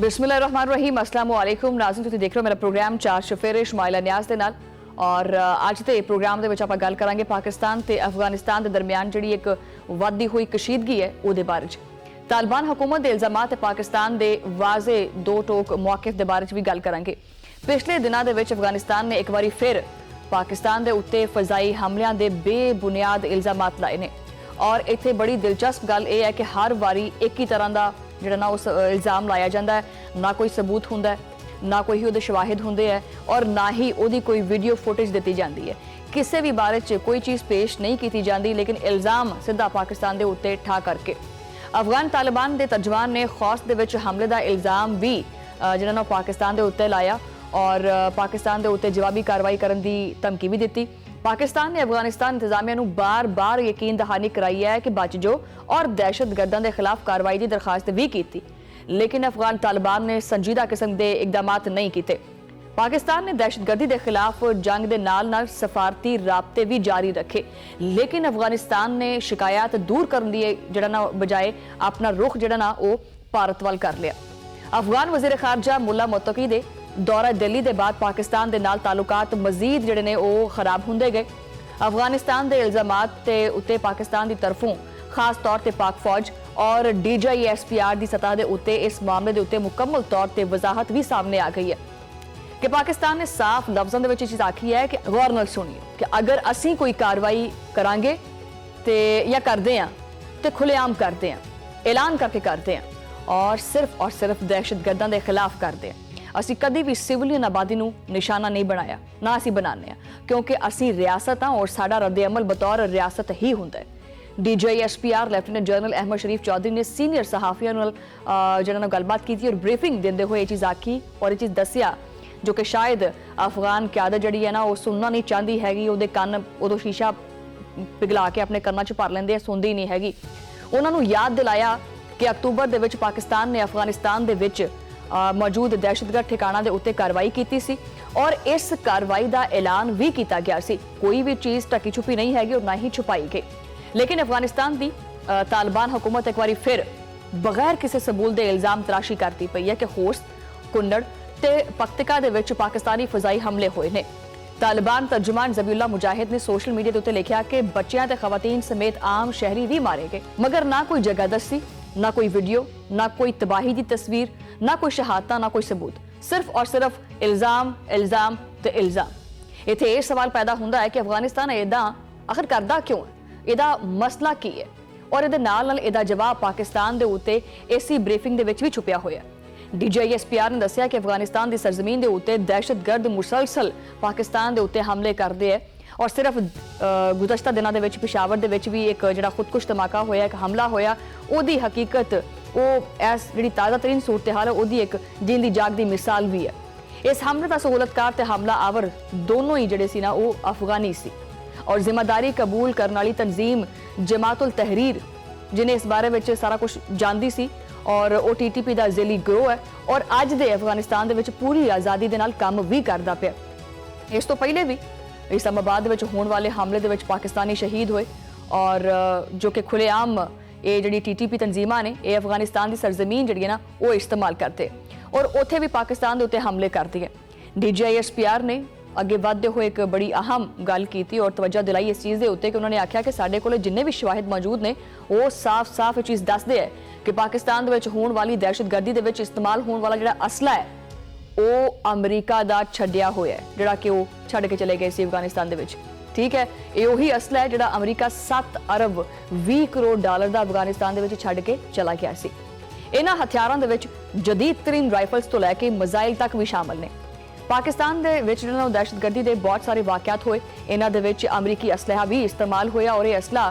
बिस्मिल्लाहिर्रहमानिर्रहीम अस्सलाम वालेकुम नाज़रीन, तुसीं देख रहे हो मेरा प्रोग्राम चार शफेरे शमाइला न्याज़ दे नाल। और अज के प्रोग्राम दे विच आपां गल करांगे पाकिस्तान ते अफगानिस्तान के दरमियान जिहड़ी एक वधदी हुई कशीदगी है उहदे बारे च। तालिबान हुकूमत के इल्जामात ते पाकिस्तान के वाजे दो टोक मौकिफ के बारे च भी गल करांगे। पिछले दिनों के विच अफगानिस्तान ने एक बार फिर पाकिस्तान के उत्ते फजाई हमलों के बेबुनियाद इल्जामात लाए ने। और इत्थे बड़ी दिलचस्प गल यह है कि हर बारी एक ही तरह का जिहड़ा ना उस इल्ज़ाम लाया जाता है, ना कोई सबूत होंदा है, ना कोई ही उहदे शवाहिद होंदे है और ना ही उहदी कोई वीडियो फुटेज दी जाती है। किसी भी बारे च कोई चीज़ पेश नहीं की जाती, लेकिन इल्ज़ाम सीधा पाकिस्तान के उत्ते ठा करके अफगान तालिबान के तर्जमान ने खौस दे विच हमले का इल्ज़ाम भी जिहड़ा ना पाकिस्तान के उत्ते लाया और पाकिस्तान के उत्ते जवाबी कार्रवाई करने की धमकी भी दी। पाकिस्तान ने अफगानिस्तान इंतजामिया बार बार यकीन दहानी कराई है कि बच जो और दहशतगर्दों के खिलाफ कार्रवाई की दरखास्त भी की, लेकिन अफगान तालिबान ने संजीदा किस्म के इकदाम नहीं किए। पाकिस्तान ने दहशतगर्दी के खिलाफ जंग के नाल सफारती राबते भी जारी रखे, लेकिन अफगानिस्तान ने शिकायत दूर करने की जड़ा ना बजाय अपना रुख जड़ा ना वो भारत वाल कर लिया। अफगान वजीर खारजा मुल्ला मुत्तकी दे दौरा दिल्ली के बाद पाकिस्तान के नाल ताल्लुकात मजीद जिहड़े ने वो खराब होंदे गए। अफगानिस्तान के इल्जामात के उत्ते पाकिस्तान की तरफों खास तौर पर पाक फौज और DGISPR की सतह के उत्ते इस मामले के उत्ते मुकम्मल तौर पर वजाहत भी सामने आ गई है कि पाकिस्तान ने साफ लफ्ज़ों में चीज़ आखी है कि गौर नाल सुनिए कि अगर असी कोई कार्रवाई करांगे तो या करते हैं तो खुलेआम करते हैं, ऐलान करके करते हैं और सिर्फ दहशतगर्दों के खिलाफ करते हैं। असी कभी भी सिविलियन आबादी को निशाना नहीं बनाया, ना असी बनाने, क्योंकि असी रियासत हाँ और साडा रद्द-ए-अमल बतौर रियासत ही होंदा है। DGISPR लेफ्टिनेंट जनरल अहमद शरीफ चौधरी ने सीनियर सहाफियों जिन्होंने गलबात की और ब्रीफिंग देते हुए ये चीज़ आखी और ये चीज़ दसिया जो कि शायद अफगान क्यादत जी है ना वो सुनना नहीं चाहती हैगी, उहदे कन्न उदों शीशा पिघला के अपने कन्नां च भर लेंदे, सुनदी नहीं हैगी। उन्होंने याद दिलाया कि अक्तूबर दे विच पाकिस्तान ने अफगानिस्तान दे विच मौजूद दहशतगर्द ठिकाणा के उत्ते कार्रवाई की सी और इस कार्रवाई का ऐलान भी किया गया सी। कोई भी चीज़ ढकी छुपी नहीं हैगी और ना ही छुपाई गई, लेकिन अफगानिस्तान की तालिबान हुकूमत एक बार फिर बगैर किसी सबूत के इल्ज़ाम तराशी करती पई है कि होस्ट कुंडड़ ते पख्तिका दे विच पाकिस्तानी फजाई हमले हुए ने। तालिबान तर्जुमान ज़बीउल्लाह मुजाहिद ने सोशल मीडिया के उत्ते लिखा कि बच्चियां ते खवातीन समेत आम शहरी भी मारे गए, मगर ना कोई जगह दसी, ना कोई वीडियो, ना कोई तबाही की तस्वीर, ना कोई शहादत, ना कोई सबूत, सिर्फ और सिर्फ इल्ज़ाम इल्ज़ाम ते इल्ज़ाम। इत्थे यह सवाल पैदा होंदा है कि अफगानिस्तान इदा आखिर करदा क्यों है, इहदा मसला की है और इहदे नाल इहदा जवाब पाकिस्तान दे उत्ते इसी ब्रीफिंग दे विच भी छुपिया होया। DGISPR ने दस्सिया कि अफगानिस्तान की सरजमीन के उत्ते दहशतगर्द मुसलसल पाकिस्तान के उत्ते हमले करते हैं और सिर्फ गुज़श्ता दिनों के विच पेशावर दे विच भी एक जिहड़ा खुदकुश धमाका होया, एक हमला होया, उहदी हकीकत वो ऐस जिहड़ी ताज़ा तरीन सूरत हाल है उहदी एक जींदी जागदी मिसाल भी है। इस हमले का सहूलतकार ते हमला आवर दोनों ही जिहड़े सी ना वो अफगानी सी और जिम्मेदारी कबूल करने वाली तंजीम जमातुल तहरीर जिन्हें इस बारे में सारा कुछ जानती सी और वो TTP का ज़ेली ग्रोह है और अज दे अफगानिस्तान दे विच पूरी आज़ादी दे नाल काम भी करदा पिया। इस तो पहले भी इस्लामाबाद विच होने वाले हमले दे विच पाकिस्तानी शहीद हुए और जो कि खुलेआम ये जी TTP तंजीमां ने ये अफगानिस्तान की सरजमीन जी ना वो इस्तेमाल करते और उत्थे भी पाकिस्तान के उत्ते हमले करती है। DGISPR ने अगे बढ़ते हुए एक बड़ी अहम गल की और तवज्जो दिलाई इस चीज़ के उत्ते कि उन्होंने आख्या कि साडे कोल जिन्ने भी शवाहिद मौजूद ने वो साफ साफ ये चीज़ दसदे है कि पाकिस्तान दे विच होने वाली दहशतगर्दी दे विच इस्तेमाल होने वाला जिहड़ा असला है वो अमरीका का छड्डिया होया है, जिहड़ा कि वो छड्ड के चले गए सी अफगानिस्तान दे विच। ठीक है, ये वही असला है जिहड़ा अमरीका 7 अरब 20 करोड़ डॉलर का अफगानिस्तान दे विच छड्ड के चला गया सी। इन्हां हथियारों दे विच जदीद तरीन राइफल्स तो लैके मिसाइल तक भी शामिल ने। पाकिस्तान दे विच जिहड़ा दहशतगर्दी के बहुत सारे वाक़यात होए, इन्हां दे विच अमरीकी असलहा भी इस्तेमाल होया और यह असला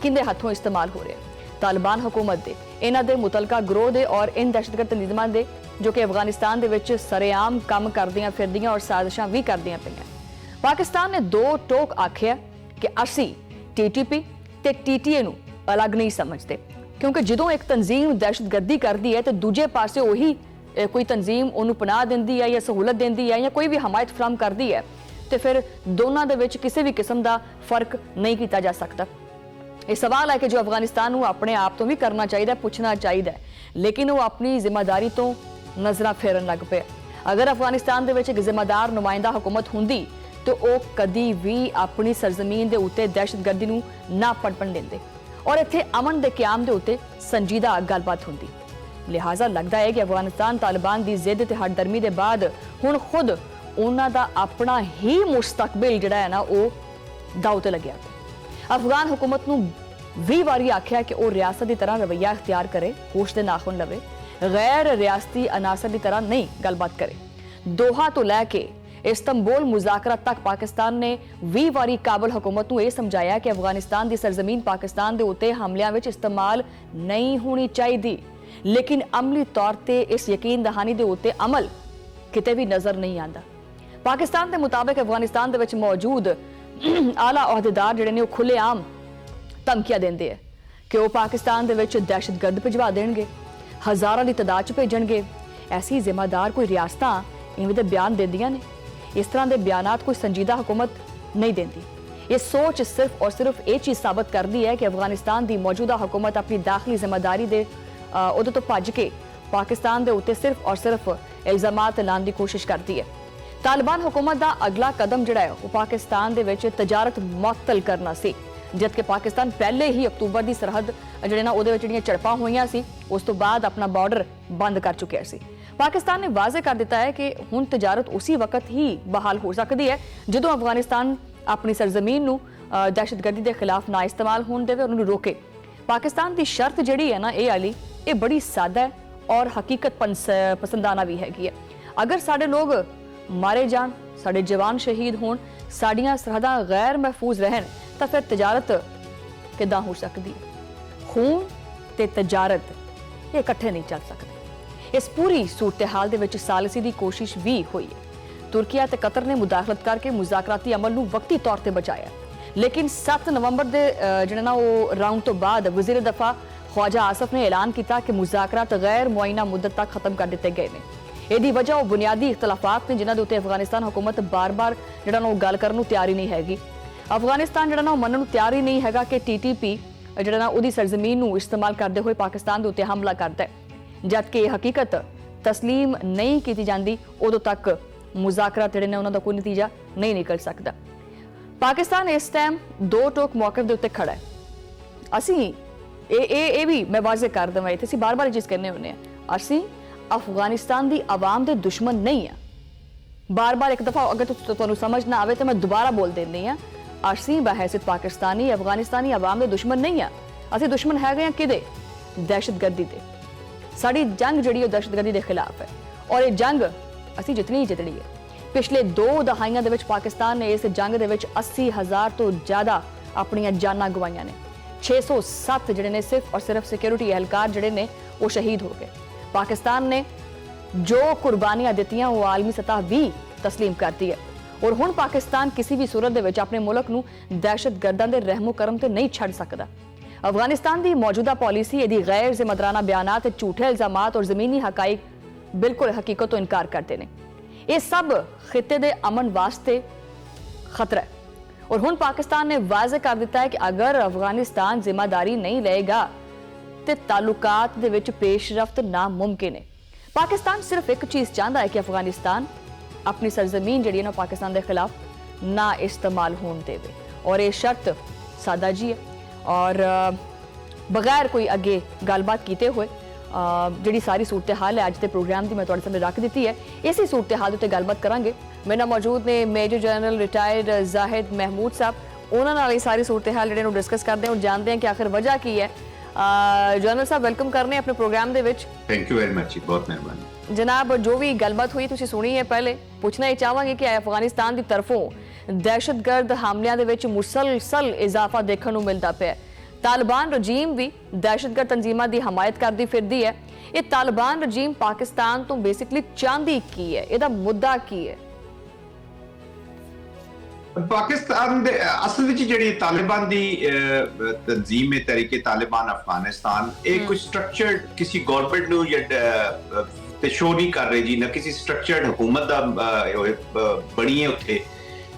किंदे हथों इस्तेमाल हो रहा। तालिबान हुकूमत दे इन्हां दे मुतलका ग्रोह दे और इन दहशतगर्द तंजीमां दे जो कि अफगानिस्तान दे विच सरेआम काम करदियां फिरदियां और साजिशां भी करदियां पईयां। पाकिस्तान ने दो टोक आखिया कि असी TTP ते TTA नूं अलग नहीं समझते, क्योंकि जदों एक तंजीम दहशतगर्दी करती है तो दूजे पासे वही कोई तंजीम उन्होंने पनाह देंदी है या सहूलत देंदी है या कोई भी हमायत फराहम करती है तो फिर दोनों दे विच किसी भी किस्म का फर्क नहीं किया जा सकता। ये सवाल है कि जो अफगानिस्तान को अपने आप तो भी करना चाहिए, पूछना चाहिए, लेकिन वो अपनी जिम्मेदारी तो ਨਜ਼ਰਾਂ ਫੇਰਨ ਲੱਗ ਪਿਆ। ਅਗਰ ਅਫਗਾਨਿਸਤਾਨ ਦੇ ਵਿੱਚ ਇੱਕ ਜ਼ਿੰਮੇਦਾਰ ਨੁਮਾਇੰਦਾ ਹਕੂਮਤ ਹੁੰਦੀ ਤੇ ਉਹ ਕਦੀ ਵੀ ਆਪਣੀ ਸਰਜ਼ਮੀਨ ਦੇ ਉੱਤੇ ਦਹਿਸ਼ਤਗਰਦੀ ਨੂੰ ਨਾ ਪਣਪਣ ਦਿੰਦੇ ਔਰ ਇੱਥੇ ਅਮਨ ਦੇ ਕਿਆਮ ਦੇ ਉੱਤੇ ਸੰਜੀਦਾ ਗੱਲਬਾਤ ਹੁੰਦੀ। ਲਿਹਾਜ਼ਾ ਲੱਗਦਾ ਹੈ ਕਿ ਅਫਗਾਨਿਸਤਾਨ ਤਾਲਿਬਾਨ ਦੀ ਜ਼ਿੱਦ ਤੇ ਹੱਡਦਰਮੀ ਦੇ ਬਾਅਦ ਹੁਣ ਖੁਦ ਉਹਨਾਂ ਦਾ ਆਪਣਾ ਹੀ ਮੁਸਤਕਬਲ ਜਿਹੜਾ ਹੈ ਨਾ ਉਹ ਦਾਅ ਤੇ ਲੱਗਿਆ। ਅਫਗਾਨ ਹੁਕੂਮਤ ਨੂੰ 20 ਵਾਰੀ ਆਖਿਆ ਕਿ ਉਹ ਰਿਆਸਤ ਦੀ ਤਰ੍ਹਾਂ ਰਵੱਈਆ ਇਖਤਿਆਰ ਕਰੇ, ਹੋਸ਼ ਦੇ ਨਾਖੁਨ ਲਵੇ, ਗੈਰ ਰਿਆਸਤੀ ਅਨਾਸਰ ਦੀ ਤਰ੍ਹਾਂ ਨਹੀਂ ਗੱਲਬਾਤ ਕਰੇ। ਦੋਹਾ ਤੋਂ ਲੈ ਕੇ ਇਸਤੰਬੁਲ ਮੁਜ਼ਾਕਰਾਤ ਤੱਕ ਪਾਕਿਸਤਾਨ ਨੇ 20 ਵਾਰੀ ਕਾਬਲ ਹੁਕੂਮਤ ਨੂੰ ਇਹ ਸਮਝਾਇਆ ਕਿ ਅਫਗਾਨਿਸਤਾਨ ਦੀ ਸਰਜ਼ਮੀਨ ਪਾਕਿਸਤਾਨ ਦੇ ਉੱਤੇ ਹਮਲਿਆਂ ਵਿੱਚ ਇਸਤੇਮਾਲ ਨਹੀਂ ਹੋਣੀ ਚਾਹੀਦੀ, ਲੇਕਿਨ ਅਮਲੀ ਤੌਰ ਤੇ ਇਸ ਯਕੀਨ ਦਹਾਨੀ ਦੇ ਉੱਤੇ ਅਮਲ ਕਿਤੇ ਵੀ ਨਜ਼ਰ ਨਹੀਂ ਆਉਂਦਾ। ਪਾਕਿਸਤਾਨ ਦੇ ਮੁਤਾਬਕ ਅਫਗਾਨਿਸਤਾਨ ਦੇ ਵਿੱਚ ਮੌਜੂਦ ਆਲਾ ਅਹੁਦੇਦਾਰ ਜਿਹੜੇ ਨੇ ਉਹ ਖੁੱਲ੍ਹੇਆਮ ਧਮਕੀਆਂ ਦਿੰਦੇ ਆ ਕਿ ਉਹ ਪਾਕਿਸਤਾਨ ਦੇ ਵਿੱਚ ਦਹਿਸ਼ਤਗਰਦ ਭਿਜਵਾ ਦੇਣਗੇ, ਹਜ਼ਾਰਾਂ ਦੀ ਤਾਦਾਦ 'ਚ ਭੇਜਣਗੇ। ਐਸੀ ਜ਼ਿੰਮੇਦਾਰ ਕੋਈ ਰਿਆਸਤਾਂ ਇਵੇਂ ਦੇ ਬਿਆਨ ਦਿੰਦੀਆਂ ਨੇ। ਇਸ ਤਰ੍ਹਾਂ ਦੇ ਬਿਆਨਾਤ ਕੋਈ ਸੰਜੀਦਾ ਹੁਕੂਮਤ ਨਹੀਂ ਦਿੰਦੀ। ਇਹ ਸੋਚ ਸਿਰਫ ਔਰ ਸਿਰਫ ਇਹ ਚੀਜ਼ ਸਾਬਤ ਕਰਦੀ ਹੈ ਕਿ ਅਫਗਾਨਿਸਤਾਨ ਦੀ ਮੌਜੂਦਾ ਹੁਕੂਮਤ ਆਪਣੀ ਦਾਖਲੀ ਜ਼ਿੰਮੇਦਾਰੀ ਦੇ ਉਹਦੇ ਤੋਂ ਭੱਜ ਕੇ ਪਾਕਿਸਤਾਨ ਦੇ ਉੱਤੇ ਸਿਰਫ ਔਰ ਸਿਰਫ ਇਲਜ਼ਾਮਾਤ ਲਾਉਣ ਦੀ ਕੋਸ਼ਿਸ਼ ਕਰਦੀ ਹੈ। ਤਾਲਿਬਾਨ ਹੁਕੂਮਤ ਦਾ ਅਗਲਾ ਕਦਮ ਜਿਹੜਾ ਹੈ ਉਹ ਪਾਕਿਸਤਾਨ ਦੇ ਵਿੱਚ ਤਜਾਰਤ ਮੁਅੱਤਲ ਕਰਨਾ ਸੀ, ਜਦਕਿ ਪਾਕਿਸਤਾਨ ਪਹਿਲੇ ਹੀ ਅਕਤੂਬਰ ਦੀ ਸਰਹੱਦ ਜਿਹੜੇ ਨਾ ਉਹਦੇ ਵਿੱਚ ਜਿਹੜੀਆਂ ਝੜਪਾਂ ਹੋਈਆਂ ਸੀ ਉਸ ਤੋਂ ਬਾਅਦ ਆਪਣਾ ਬਾਰਡਰ ਬੰਦ ਕਰ ਚੁੱਕਿਆ ਸੀ। ਪਾਕਿਸਤਾਨ ਨੇ ਵਾਜ਼ੇ ਕਰ ਦਿੱਤਾ ਹੈ ਕਿ ਹੁਣ ਤਜਾਰਤ ਉਸੇ ਵਕਤ ਹੀ ਬਹਾਲ ਹੋ ਸਕਦੀ ਹੈ ਜਦੋਂ ਅਫਗਾਨਿਸਤਾਨ ਆਪਣੀ ਸਰਜ਼ਮੀਨ ਨੂੰ ਦਹਿਸ਼ਤਗਰਦੀ ਦੇ ਖਿਲਾਫ ਨਾ ਇਸਤੇਮਾਲ ਹੋਣ ਦੇਵੇ, ਉਹਨੂੰ ਰੋਕੇ। ਪਾਕਿਸਤਾਨ ਦੀ ਸ਼ਰਤ ਜਿਹੜੀ ਹੈ ਨਾ ਇਹ ਬੜੀ ਸਾਦਾ ਹੈ ਔਰ ਹਕੀਕਤ ਪਸੰਦਾਨਾ ਵੀ ਹੈਗੀ ਹੈ। ਅਗਰ ਸਾਡੇ ਲੋਕ ਮਾਰੇ ਜਾਣ, ਸਾਡੇ ਜਵਾਨ ਸ਼ਹੀਦ ਹੋਣ, ਸਾਡੀਆਂ ਸਰਹੱਦਾਂ ਗੈਰ ਮਹਿਫੂਜ਼ ਰਹਿਣ ਤਾਂ ਫਿਰ ਤਜਾਰਤ ਕਿੱਦਾਂ ਹੋ ਸਕਦੀ ਹੈ? ਖੂਨ ਤੇ ਤਜਾਰਤ ਇਹ ਇਕੱਠੇ ਨਹੀਂ ਚੱਲ ਸਕਦੇ। ਇਸ ਪੂਰੀ ਸੂਰਤ-ਏ-ਹਾਲ ਦੇ ਵਿੱਚ ਸਾਲਸੀ ਦੀ ਕੋਸ਼ਿਸ਼ ਵੀ ਹੋਈ ਹੈ। ਤੁਰਕੀਆ ਤੇ ਕਤਰ ਨੇ ਮੁਦਾਖਲਤ ਕਰਕੇ ਮੁਜ਼ਾਕਰਾਤੀ ਅਮਲ ਨੂੰ ਵਕਤੀ ਤੌਰ ਤੇ ਬਚਾਇਆ, ਲੇਕਿਨ 7 ਨਵੰਬਰ ਦੇ ਜਿਹੜਾ ਨਾ ਉਹ ਰਾਉਂਡ ਤੋਂ ਬਾਅਦ ਵਜ਼ੀਰ ਦਫਾ ख्वाजा आसफ ने ऐलान किया कि मुज़ाकरात गैर मुआयना मुद्दत तक खत्म कर दिए गए हैं। ਇਹਦੀ ਵਜ੍ਹਾ ਉਹ ਬੁਨਿਆਦੀ ਇਖਤਲਾਫਾਤ ਨੇ ਜਿਨ੍ਹਾਂ ਦੇ ਉੱਤੇ ਅਫਗਾਨਿਸਤਾਨ ਹੁਕੂਮਤ ਬਾਰ-ਬਾਰ ਜਿਹੜਾ ਨਾ ਉਹ ਗੱਲ ਕਰਨ ਨੂੰ ਤਿਆਰ ਹੀ ਨਹੀਂ ਹੈਗੀ। ਅਫਗਾਨਿਸਤਾਨ ਜਿਹੜਾ ਨਾ ਉਹ ਮੰਨਣ ਨੂੰ ਤਿਆਰ ਹੀ ਨਹੀਂ ਹੈਗਾ ਕਿ TTP ਜਿਹੜਾ ਨਾ ਉਹਦੀ ਸਰਜ਼ਮੀਨ ਨੂੰ ਇਸਤੇਮਾਲ ਕਰਦੇ ਹੋਏ ਪਾਕਿਸਤਾਨ ਦੇ ਉੱਤੇ ਹਮਲਾ ਕਰਦਾ ਹੈ, ਜਦਕਿ ਇਹ ਹਕੀਕਤ ਤਸਲੀਮ ਨਹੀਂ ਕੀਤੀ ਜਾਂਦੀ ਉਦੋਂ ਤੱਕ ਮੁਜ਼ਾਕਰਾਤ ਜਿਹੜੇ ਨੇ ਉਹਨਾਂ ਦਾ ਕੋਈ ਨਤੀਜਾ ਨਹੀਂ ਨਿਕਲ ਸਕਦਾ। ਪਾਕਿਸਤਾਨ ਇਸ ਟਾਈਮ ਦੋ ਟੋਕ ਮੌਕੇ ਦੇ ਉੱਤੇ ਖੜਾ ਹੈ। ਅਸੀਂ ਇਹ ਵੀ ਮੈਂ ਵਾਜ਼ੇ ਕਰ ਦਵਾਂ, ਇੱਥੇ ਅਸੀਂ ਬਾਰ-ਬਾਰ ਇਹ ਚੀਜ਼ ਕਹਿੰਦੇ ਹੁੰਦੇ ਆ, ਅਸੀਂ ਅਫਗਾਨਿਸਤਾਨ ਦੀ ਆਵਾਮ ਦੇ ਦੁਸ਼ਮਣ ਨਹੀਂ ਆ। ਬਾਰ-ਬਾਰ ਇੱਕ ਦਫਾ ਅਗਰ ਤੁਹਾਨੂੰ ਸਮਝ ਨਾ ਆਵੇ ਤਾਂ ਮੈਂ ਦੁਬਾਰਾ ਬੋਲ ਦਿੰਦੀ ਆ, ਅਸੀਂ ਬਹਿਸੀਅਤ ਪਾਕਿਸਤਾਨੀ ਅਫਗਾਨਿਸਤਾਨੀ ਆਵਾਮ ਦੇ ਦੁਸ਼ਮਣ ਨਹੀਂ ਆ। ਅਸੀਂ ਦੁਸ਼ਮਣ ਹੈਗੇ ਆ ਕਿਹਦੇ? ਦਹਿਸ਼ਤਗਰਦੀ ਦੇ। ਸਾਡੀ ਜੰਗ ਜਿਹੜੀ ਉਹ ਦਹਿਸ਼ਤਗਰਦੀ ਦੇ ਖਿਲਾਫ ਹੈ ਔਰ ਇਹ ਜੰਗ ਅਸੀਂ ਜਿੱਤਣੀ ਹੀ ਜਿੱਤਣੀ ਹੈ। ਪਿਛਲੇ 2 ਦਹਾਈਆਂ ਦੇ ਵਿੱਚ ਪਾਕਿਸਤਾਨ ਨੇ ਇਸ ਜੰਗ ਦੇ ਵਿੱਚ 80,000 ਤੋਂ ਜ਼ਿਆਦਾ ਆਪਣੀਆਂ ਜਾਨਾਂ ਗਵਾਈਆਂ ਨੇ। 607 ਜਿਹੜੇ ਨੇ ਸਿਰਫ ਔਰ ਸਿਰਫ ਸਿਕਿਉਰਿਟੀ ਅਹਿਲਕਾਰ ਜਿਹੜੇ ਨੇ ਉਹ ਸ਼ਹੀਦ ਹੋ ਗਏ। ਪਾਕਿਸਤਾਨ ਨੇ ਜੋ ਕੁਰਬਾਨੀਆਂ ਦਿੱਤੀਆਂ ਉਹ ਆਲਮੀ ਸਤਹ ਵੀ ਤਸਲੀਮ ਕਰਦੀ ਹੈ ਔਰ ਹੁਣ ਪਾਕਿਸਤਾਨ ਕਿਸੇ ਵੀ ਸੂਰਤ ਦੇ ਵਿੱਚ ਆਪਣੇ ਮੁਲਕ ਨੂੰ ਦਹਿਸ਼ਤਗਰਦਾਂ ਦੇ ਰਹਿਮੋ ਕਰਮ ਤੇ ਨਹੀਂ ਛੱਡ ਸਕਦਾ। ਅਫਗਾਨਿਸਤਾਨ ਦੀ ਮੌਜੂਦਾ ਪਾਲਿਸੀ ਇਹਦੀ ਗੈਰ ਜ਼ਿੰਮੇਦਾਰਾਨਾ ਬਿਆਨਾਤ ਤੇ ਝੂਠੇ ਇਲਜ਼ਾਮਾਤ ਔਰ ਜ਼ਮੀਨੀ ਹਕਾਇਕ ਬਿਲਕੁਲ ਹਕੀਕਤ ਤੋਂ ਇਨਕਾਰ ਕਰਦੇ ਨੇ। ਇਹ ਸਭ ਖਿੱਤੇ ਦੇ ਅਮਨ ਵਾਸਤੇ ਖਤਰਾ ਹੈ ਔਰ ਹੁਣ ਪਾਕਿਸਤਾਨ ਨੇ ਵਾਜ਼ੇ ਕਰ ਦਿੱਤਾ ਹੈ ਕਿ ਅਗਰ ਅਫਗਾਨਿਸਤਾਨ ਜ਼ਿੰਮੇਦਾਰੀ ਨਹੀਂ ਲਏਗਾ ਤੇ ਤਾਲੁਕਾਤ ਦੇ ਵਿੱਚ ਪੇਸ਼ਰਫਤ ਨਾਮੁਮਕਿਨ ਹੈ। ਪਾਕਿਸਤਾਨ ਸਿਰਫ ਇੱਕ ਚੀਜ਼ ਚਾਹੁੰਦਾ ਹੈ ਕਿ ਅਫਗਾਨਿਸਤਾਨ ਆਪਣੀ ਸਰਜ਼ਮੀਨ ਜਿਹੜੀ ਹੈ ਨਾ ਪਾਕਿਸਤਾਨ ਦੇ ਖਿਲਾਫ ਨਾ ਇਸਤੇਮਾਲ ਹੋਣ ਦੇਵੇ ਔਰ ਇਹ ਸ਼ਰਤ ਸਾਦਾ ਜੀ ਹੈ ਔਰ ਬਗੈਰ ਕੋਈ ਅੱਗੇ ਗੱਲਬਾਤ ਕੀਤੇ ਹੋਏ ਜਿਹੜੀ ਸਾਰੀ ਸੂਰਤ-ਏ-ਹਾਲ ਹੈ ਅੱਜ ਦੇ ਪ੍ਰੋਗਰਾਮ ਦੀ ਮੈਂ ਤੁਹਾਡੇ ਸਾਹਮਣੇ ਰੱਖ ਦਿੱਤੀ ਹੈ। ਇਸੇ ਸੂਰਤ-ਏ-ਹਾਲ ਉੱਤੇ ਗੱਲਬਾਤ ਕਰਾਂਗੇ। ਮੇਰੇ ਨਾਲ ਮੌਜੂਦ ਨੇ major general retired Zahid Mahmood sahib, ਉਹਨਾਂ ਨਾਲ ਇਹ ਸਾਰੀ ਸੂਰਤ-ਏ-ਹਾਲ ਜਿਹੜੇ ਨੂੰ ਡਿਸਕਸ ਕਰਦੇ ਹਾਂ ਔਰ ਜਾਣਦੇ ਹਾਂ ਕਿ ਆਖਿਰ ਵਜ੍ਹਾ ਕੀ ਹੈ। ਜਨਰਲ ਸਾਹਿਬ ਵੈਲਕਮ ਕਰਨੇ ਆਪਣੇ ਪ੍ਰੋਗਰਾਮ ਦੇ ਵਿੱਚ। ਥੈਂਕ ਯੂ ਵੈਰੀ ਮਚ, ਬਹੁਤ ਮਿਹਰਬਾਨੀ ਜਨਾਬ। ਜੋ ਵੀ ਗੱਲਬਾਤ ਹੋਈ ਤੁਸੀਂ ਸੁਣੀ ਹੈ, ਪਹਿਲੇ ਪੁੱਛਣਾ ਇਹ ਚਾਹਾਂਗੇ ਕਿ ਅਫਗਾਨਿਸਤਾਨ ਦੀ ਤਰਫੋਂ ਦਹਿਸ਼ਤਗਰਦ ਹਮਲਿਆਂ ਦੇ ਵਿੱਚ ਮੁਸਲਸਲ ਇਜ਼ਾਫਾ ਦੇਖਣ ਨੂੰ ਮਿਲਦਾ ਪਿਆ। ਤਾਲਿਬਾਨ ਰਜੀਮ ਵੀ ਦਹਿਸ਼ਤਗਰਦ ਤੰਜ਼ੀਮਾਂ ਦੀ ਹਮਾਇਤ ਕਰਦੀ ਫਿਰਦੀ ਹੈ। ਇਹ ਤਾਲਿਬਾਨ ਰਜੀਮ ਪਾਕਿਸਤਾਨ ਤੋਂ ਬੇਸਿਕਲੀ ਚਾਹੁੰਦੀ ਕੀ ਹੈ? ਇਹਦਾ ਮੁੱਦਾ ਕੀ ਹੈ? ਪਾਕਿਸਤਾਨ ਦੇ ਅਸਲ ਵਿੱਚ ਜਿਹੜੀ ਤਾਲਿਬਾਨ ਦੀ ਤਨਜ਼ੀਮ ਹੈ ਤਰੀਕੇ ਤਾਲਿਬਾਨ ਅਫਗਾਨਿਸਤਾਨ, ਇਹ ਕੋਈ ਸਟਰਕਚਰਡ ਕਿਸੇ ਗਵਰਨਮੈਂਟ ਨੂੰ ਤੇ ਸ਼ੋ ਨਹੀਂ ਕਰ ਰਹੀ ਜੀ, ਨਾ ਕਿਸੇ ਸਟਰਕਚਰਡ ਹੁਕੂਮਤ ਦਾ ਬਣੀ ਹੈ ਉੱਥੇ।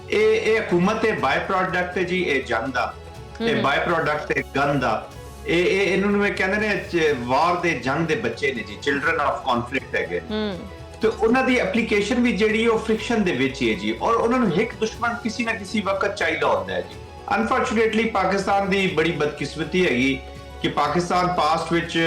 ਇਹ ਹਕੂਮਤ ਹੈ ਬਾਈ ਪ੍ਰੋਡਕਟ ਹੈ ਜੀ ਇਹ ਜੰਗ ਦਾ, ਤੇ ਬਾਈ ਪ੍ਰੋਡਕਟ ਹੈ ਗਨ ਦਾ। ਇਹ ਇਹਨਾਂ ਨੂੰ ਇਹ ਕਹਿੰਦੇ ਨੇ ਵਾਰ ਦੇ ਜੰਗ ਦੇ ਬੱਚੇ ਨੇ ਜੀ, ਚਿਲਡਰਨ ਆਫ ਕਨਫਲਿਕਟ ਹੈਗੇ। ਤੇ ਉਹਨਾਂ ਦੀ ਐਪਲੀਕੇਸ਼ਨ ਵੀ ਜਿਹੜੀ ਉਹ ਫ੍ਰਿਕਸ਼ਨ ਦੇ ਵਿੱਚ ਹੀ ਹੈ ਜੀ, ਔਰ ਉਹਨਾਂ ਨੂੰ ਇੱਕ ਦੁਸ਼ਮਣ ਕਿਸੇ ਨਾ ਕਿਸੇ ਵਕਤ ਚਾਹੀਦਾ ਹੁੰਦਾ ਹੈ ਜੀ। ਅਨਫੋਰਚੂਨੇਟਲੀ ਪਾਕਿਸਤਾਨ ਦੀ ਬੜੀ ਬਦਕਿਸਮਤੀ ਹੈਗੀ ਕਿ ਪਾਕਿਸਤਾਨ ਪਾਸਟ ਵਿੱਚ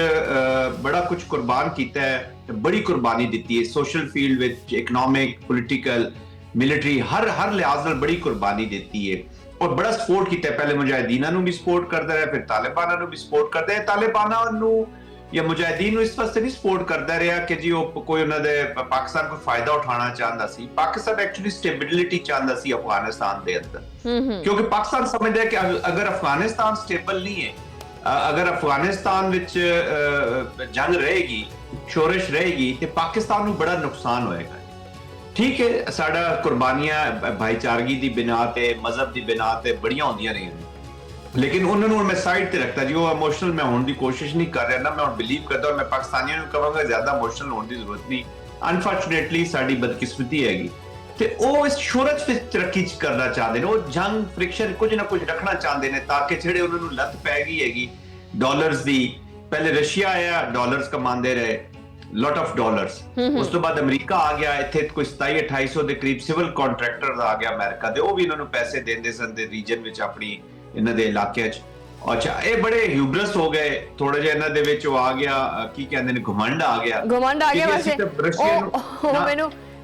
ਬੜਾ ਕੁਝ ਕੁਰਬਾਨ ਕੀਤਾ ਹੈ, ਬੜੀ ਕੁਰਬਾਨੀ ਦਿੱਤੀ ਹੈ ਸੋਸ਼ਲ ਫੀਲਡ ਵਿੱਚ, ਇਕਨੋਮਿਕ, ਪੋਲੀਟੀਕਲ, ਮਿਲਟਰੀ, ਹਰ ਲਿਹਾਜ਼ ਨਾਲ ਬੜੀ ਕੁਰਬਾਨੀ ਦਿੱਤੀ ਹੈ ਔਰ ਬੜਾ ਸਪੋਰਟ ਕੀਤਾ ਹੈ। ਪਹਿਲੇ ਮੁਜਾਹਿਦੀਨਾਂ ਨੂੰ ਵੀ ਸਪੋਰਟ ਕਰਦਾ ਰਿਹਾ, ਫਿਰ ਤਾਲਿਬਾਨਾਂ ਨੂੰ ਵੀ ਸਪੋਰਟ ਕਰਦਾ ਹੈ। ਤਾਲਿਬਾਨਾਂ ਨੂੰ ਜਾਂ ਮੁਜਾਹਿਦੀਨ ਨੂੰ ਇਸ ਵਾਸਤੇ ਨਹੀਂ ਸਪੋਰਟ ਕਰਦਾ ਰਿਹਾ ਕਿ ਜੀ ਉਹ ਕੋਈ ਉਹਨਾਂ ਦੇ ਪਾਕਿਸਤਾਨ ਕੋਈ ਫਾਇਦਾ ਉਠਾਉਣਾ ਚਾਹੁੰਦਾ ਸੀ। ਪਾਕਿਸਤਾਨ ਐਕਚੁਅਲੀ ਸਟੇਬਿਲਿਟੀ ਚਾਹੁੰਦਾ ਸੀ ਅਫਗਾਨਿਸਤਾਨ ਦੇ ਅੰਦਰ, ਕਿਉਂਕਿ ਪਾਕਿਸਤਾਨ ਸਮਝਦਾ ਹੈ ਕਿ ਅਗਰ ਅਫਗਾਨਿਸਤਾਨ ਸਟੇਬਲ ਨਹੀਂ ਹੈ, ਅਗਰ ਅਫਗਾਨਿਸਤਾਨ ਵਿੱਚ ਜੰਗ ਰਹੇਗੀ, ਸ਼ੋਰਿਸ਼ ਰਹੇਗੀ, ਤੇ ਪਾਕਿਸਤਾਨ ਨੂੰ ਬੜਾ ਨੁਕਸਾਨ ਹੋਏਗਾ। ਠੀਕ ਹੈ, ਸਾਡਾ ਕੁਰਬਾਨੀਆਂ ਭਾਈਚਾਰਗੀ ਦੀ ਬਿਨਾ ਤੇ ਮਜ਼ਹਬ ਦੀ ਬਿਨਾ ਤੇ ਬੜੀਆਂ ਹੁੰਦੀਆਂ ਰਹੀਆਂ, ਲੇਕਿਨ ਉਹਨਾਂ ਨੂੰ ਮੈਂ ਸਾਈਡ ਤੇ ਰੱਖਦਾ ਜੀ। ਉਹ ਇਮੋਸ਼ਨਲ ਮੈਂ ਹੋਣ ਦੀ ਕੋਸ਼ਿਸ਼ ਨਹੀਂ ਕਰ ਰਿਹਾ ਨਾ, ਮੈਂ ਹੁਣ ਬਿਲੀਵ ਕਰਦਾ ਔਰ ਮੈਂ ਪਾਕਿਸਤਾਨੀਆਂ ਨੂੰ ਕਹਾਂਗਾ ਜ਼ਿਆਦਾ ਇਮੋਸ਼ਨਲ ਹੋਣ ਦੀ ਜ਼ਰੂਰਤ ਨਹੀਂ। ਅਨਫੋਰਚੂਨੇਟਲੀ ਸਾਡੀ ਬਦਕਿਸਮਤੀ ਹੈਗੀ ਤੇ ਉਹ ਇਸ ਸ਼ੋਹਰਤ ਵਿੱਚ ਤਰੱਕੀ ਕਰਨਾ ਚਾਹੁੰਦੇ ਨੇ, ਉਹ ਜੰਗ, ਫ੍ਰਿਕਸ਼ਨ, ਕੁਝ ਨਾ ਕੁਝ ਰੱਖਣਾ ਚਾਹੁੰਦੇ ਨੇ ਤਾਂ ਕਿ ਜਿਹੜੇ ਉਹਨਾਂ ਨੂੰ ਲੱਤ ਪੈ ਗਈ ਹੈਗੀ ਡਾਲਰਸ ਦੀ। ਪਹਿਲੇ ਰਸ਼ੀਆ ਆਇਆ, ਡਾਲਰਸ ਕਮਾਉਂਦੇ ਰਹੇ, ਲੋਟ ਆਫ ਡਾਲਰਸ। ਉਸ ਤੋਂ ਬਾਅਦ ਅਮਰੀਕਾ ਆ ਗਿਆ, ਇੱਥੇ ਕੋਈ 2700-2800 ਦੇ ਕਰੀਬ ਸਿਵਲ ਕੰਟਰੈਕਟਰਸ ਆ ਗਿਆ ਅਮਰੀਕਾ ਦੇ, ਉਹ ਵੀ ਇਹਨਾਂ ਨੂੰ ਪੈਸੇ ਦਿੰਦੇ ਸਨ ਦੇ ਰੀਜਨ ਵਿੱਚ, ਆਪਣੀ ਇਹਨਾਂ ਦੇ ਇਲਾਕੇ 'ਚ। ਅੱਛਾ, ਇਹ ਬੜੇ ਹਿਊਬਰਸ ਹੋ ਗਏ ਥੋੜਾ ਜਿਹਾ ਇਹਨਾਂ ਦੇ ਵਿੱਚ, ਉਹ ਆ ਗਿਆ ਕੀ ਕਹਿੰਦੇ ਨੇ, ਘਮੰਡ ਆ ਗਿਆ। ਵੈਸੇ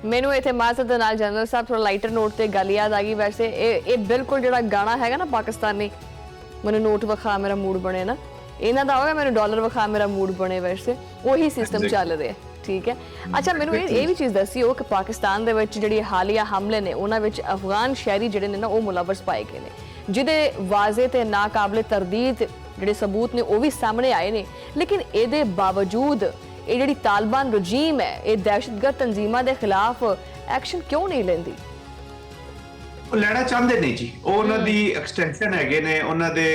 ਮੈਨੂੰ ਇੱਥੇ ਮਾਸਦ ਦੇ ਨਾਲ ਜਨਰਲ ਸਾਹਿਬ ਥੋੜਾ ਲਾਈਟਰ ਨੋਟ ਤੇ ਗੱਲ ਯਾਦ ਆ ਗਈ। ਵੈਸੇ ਇਹ ਬਿਲਕੁਲ ਜਿਹੜਾ ਗਾਣਾ ਹੈਗਾ ਨਾ ਪਾਕਿਸਤਾਨੀ, ਮੈਨੂੰ ਨੋਟ ਵਿਖਾ ਮੇਰਾ ਮੂਡ ਬਣੇ ਨਾ, ਇਹਨਾਂ ਦਾ ਹੋਗਾ ਮੈਨੂੰ ਡਾਲਰ ਵਿਖਾ ਮੇਰਾ ਮੂਡ ਬਣੇ, ਵੈਸੇ ਉਹੀ ਸਿਸਟਮ ਚੱਲ ਰਿਹਾ। ਠੀਕ ਹੈ, ਅੱਛਾ ਮੈਨੂੰ ਇਹ ਵੀ ਚੀਜ਼ ਦੱਸਿਓ ਕਿ ਪਾਕਿਸਤਾਨ ਦੇ ਵਿੱਚ ਜਿਹੜੀ ਹਾਲੀਆ ਹਮਲੇ ਨੇ ਉਹਨਾਂ ਵਿੱਚ ਅਫਗਾਨ ਸ਼ਹਿਰੀ ਜਿਹੜੇ ਨੇ ਨਾ ਉਹ ਮੁਲਵਸ ਪਾਏ ਗਏ ਨੇ, ਜਿਹਦੇ ਵਾਜ਼ੇ ਤੇ ਨਾਕਾਬਲੇ ਤਰਦੀਦ ਜਿਹੜੇ ਸਬੂਤ ਨੇ ਉਹ ਵੀ ਸਾਹਮਣੇ ਆਏ ਨੇ। ਲੇਕਿਨ ਇਹਦੇ ਬਾਵਜੂਦ ਇਹ ਜਿਹੜੀ ਤਾਲਿਬਾਨ ਰਜੀਮ ਹੈ ਇਹ ਦਹਿਸ਼ਤਗਰਦ ਤੰਜ਼ੀਮਾਂ ਦੇ ਖਿਲਾਫ ਐਕਸ਼ਨ ਕਿਉਂ ਨਹੀਂ ਲੈਂਦੀ? ਉਹ ਲੈਣਾ ਚਾਹੁੰਦੇ ਨੇ ਜੀ, ਉਹ ਉਹਨਾਂ ਦੀ ਐਕਸਟੈਂਸ਼ਨ ਹੈਗੇ ਨੇ ਉਹਨਾਂ ਦੇ।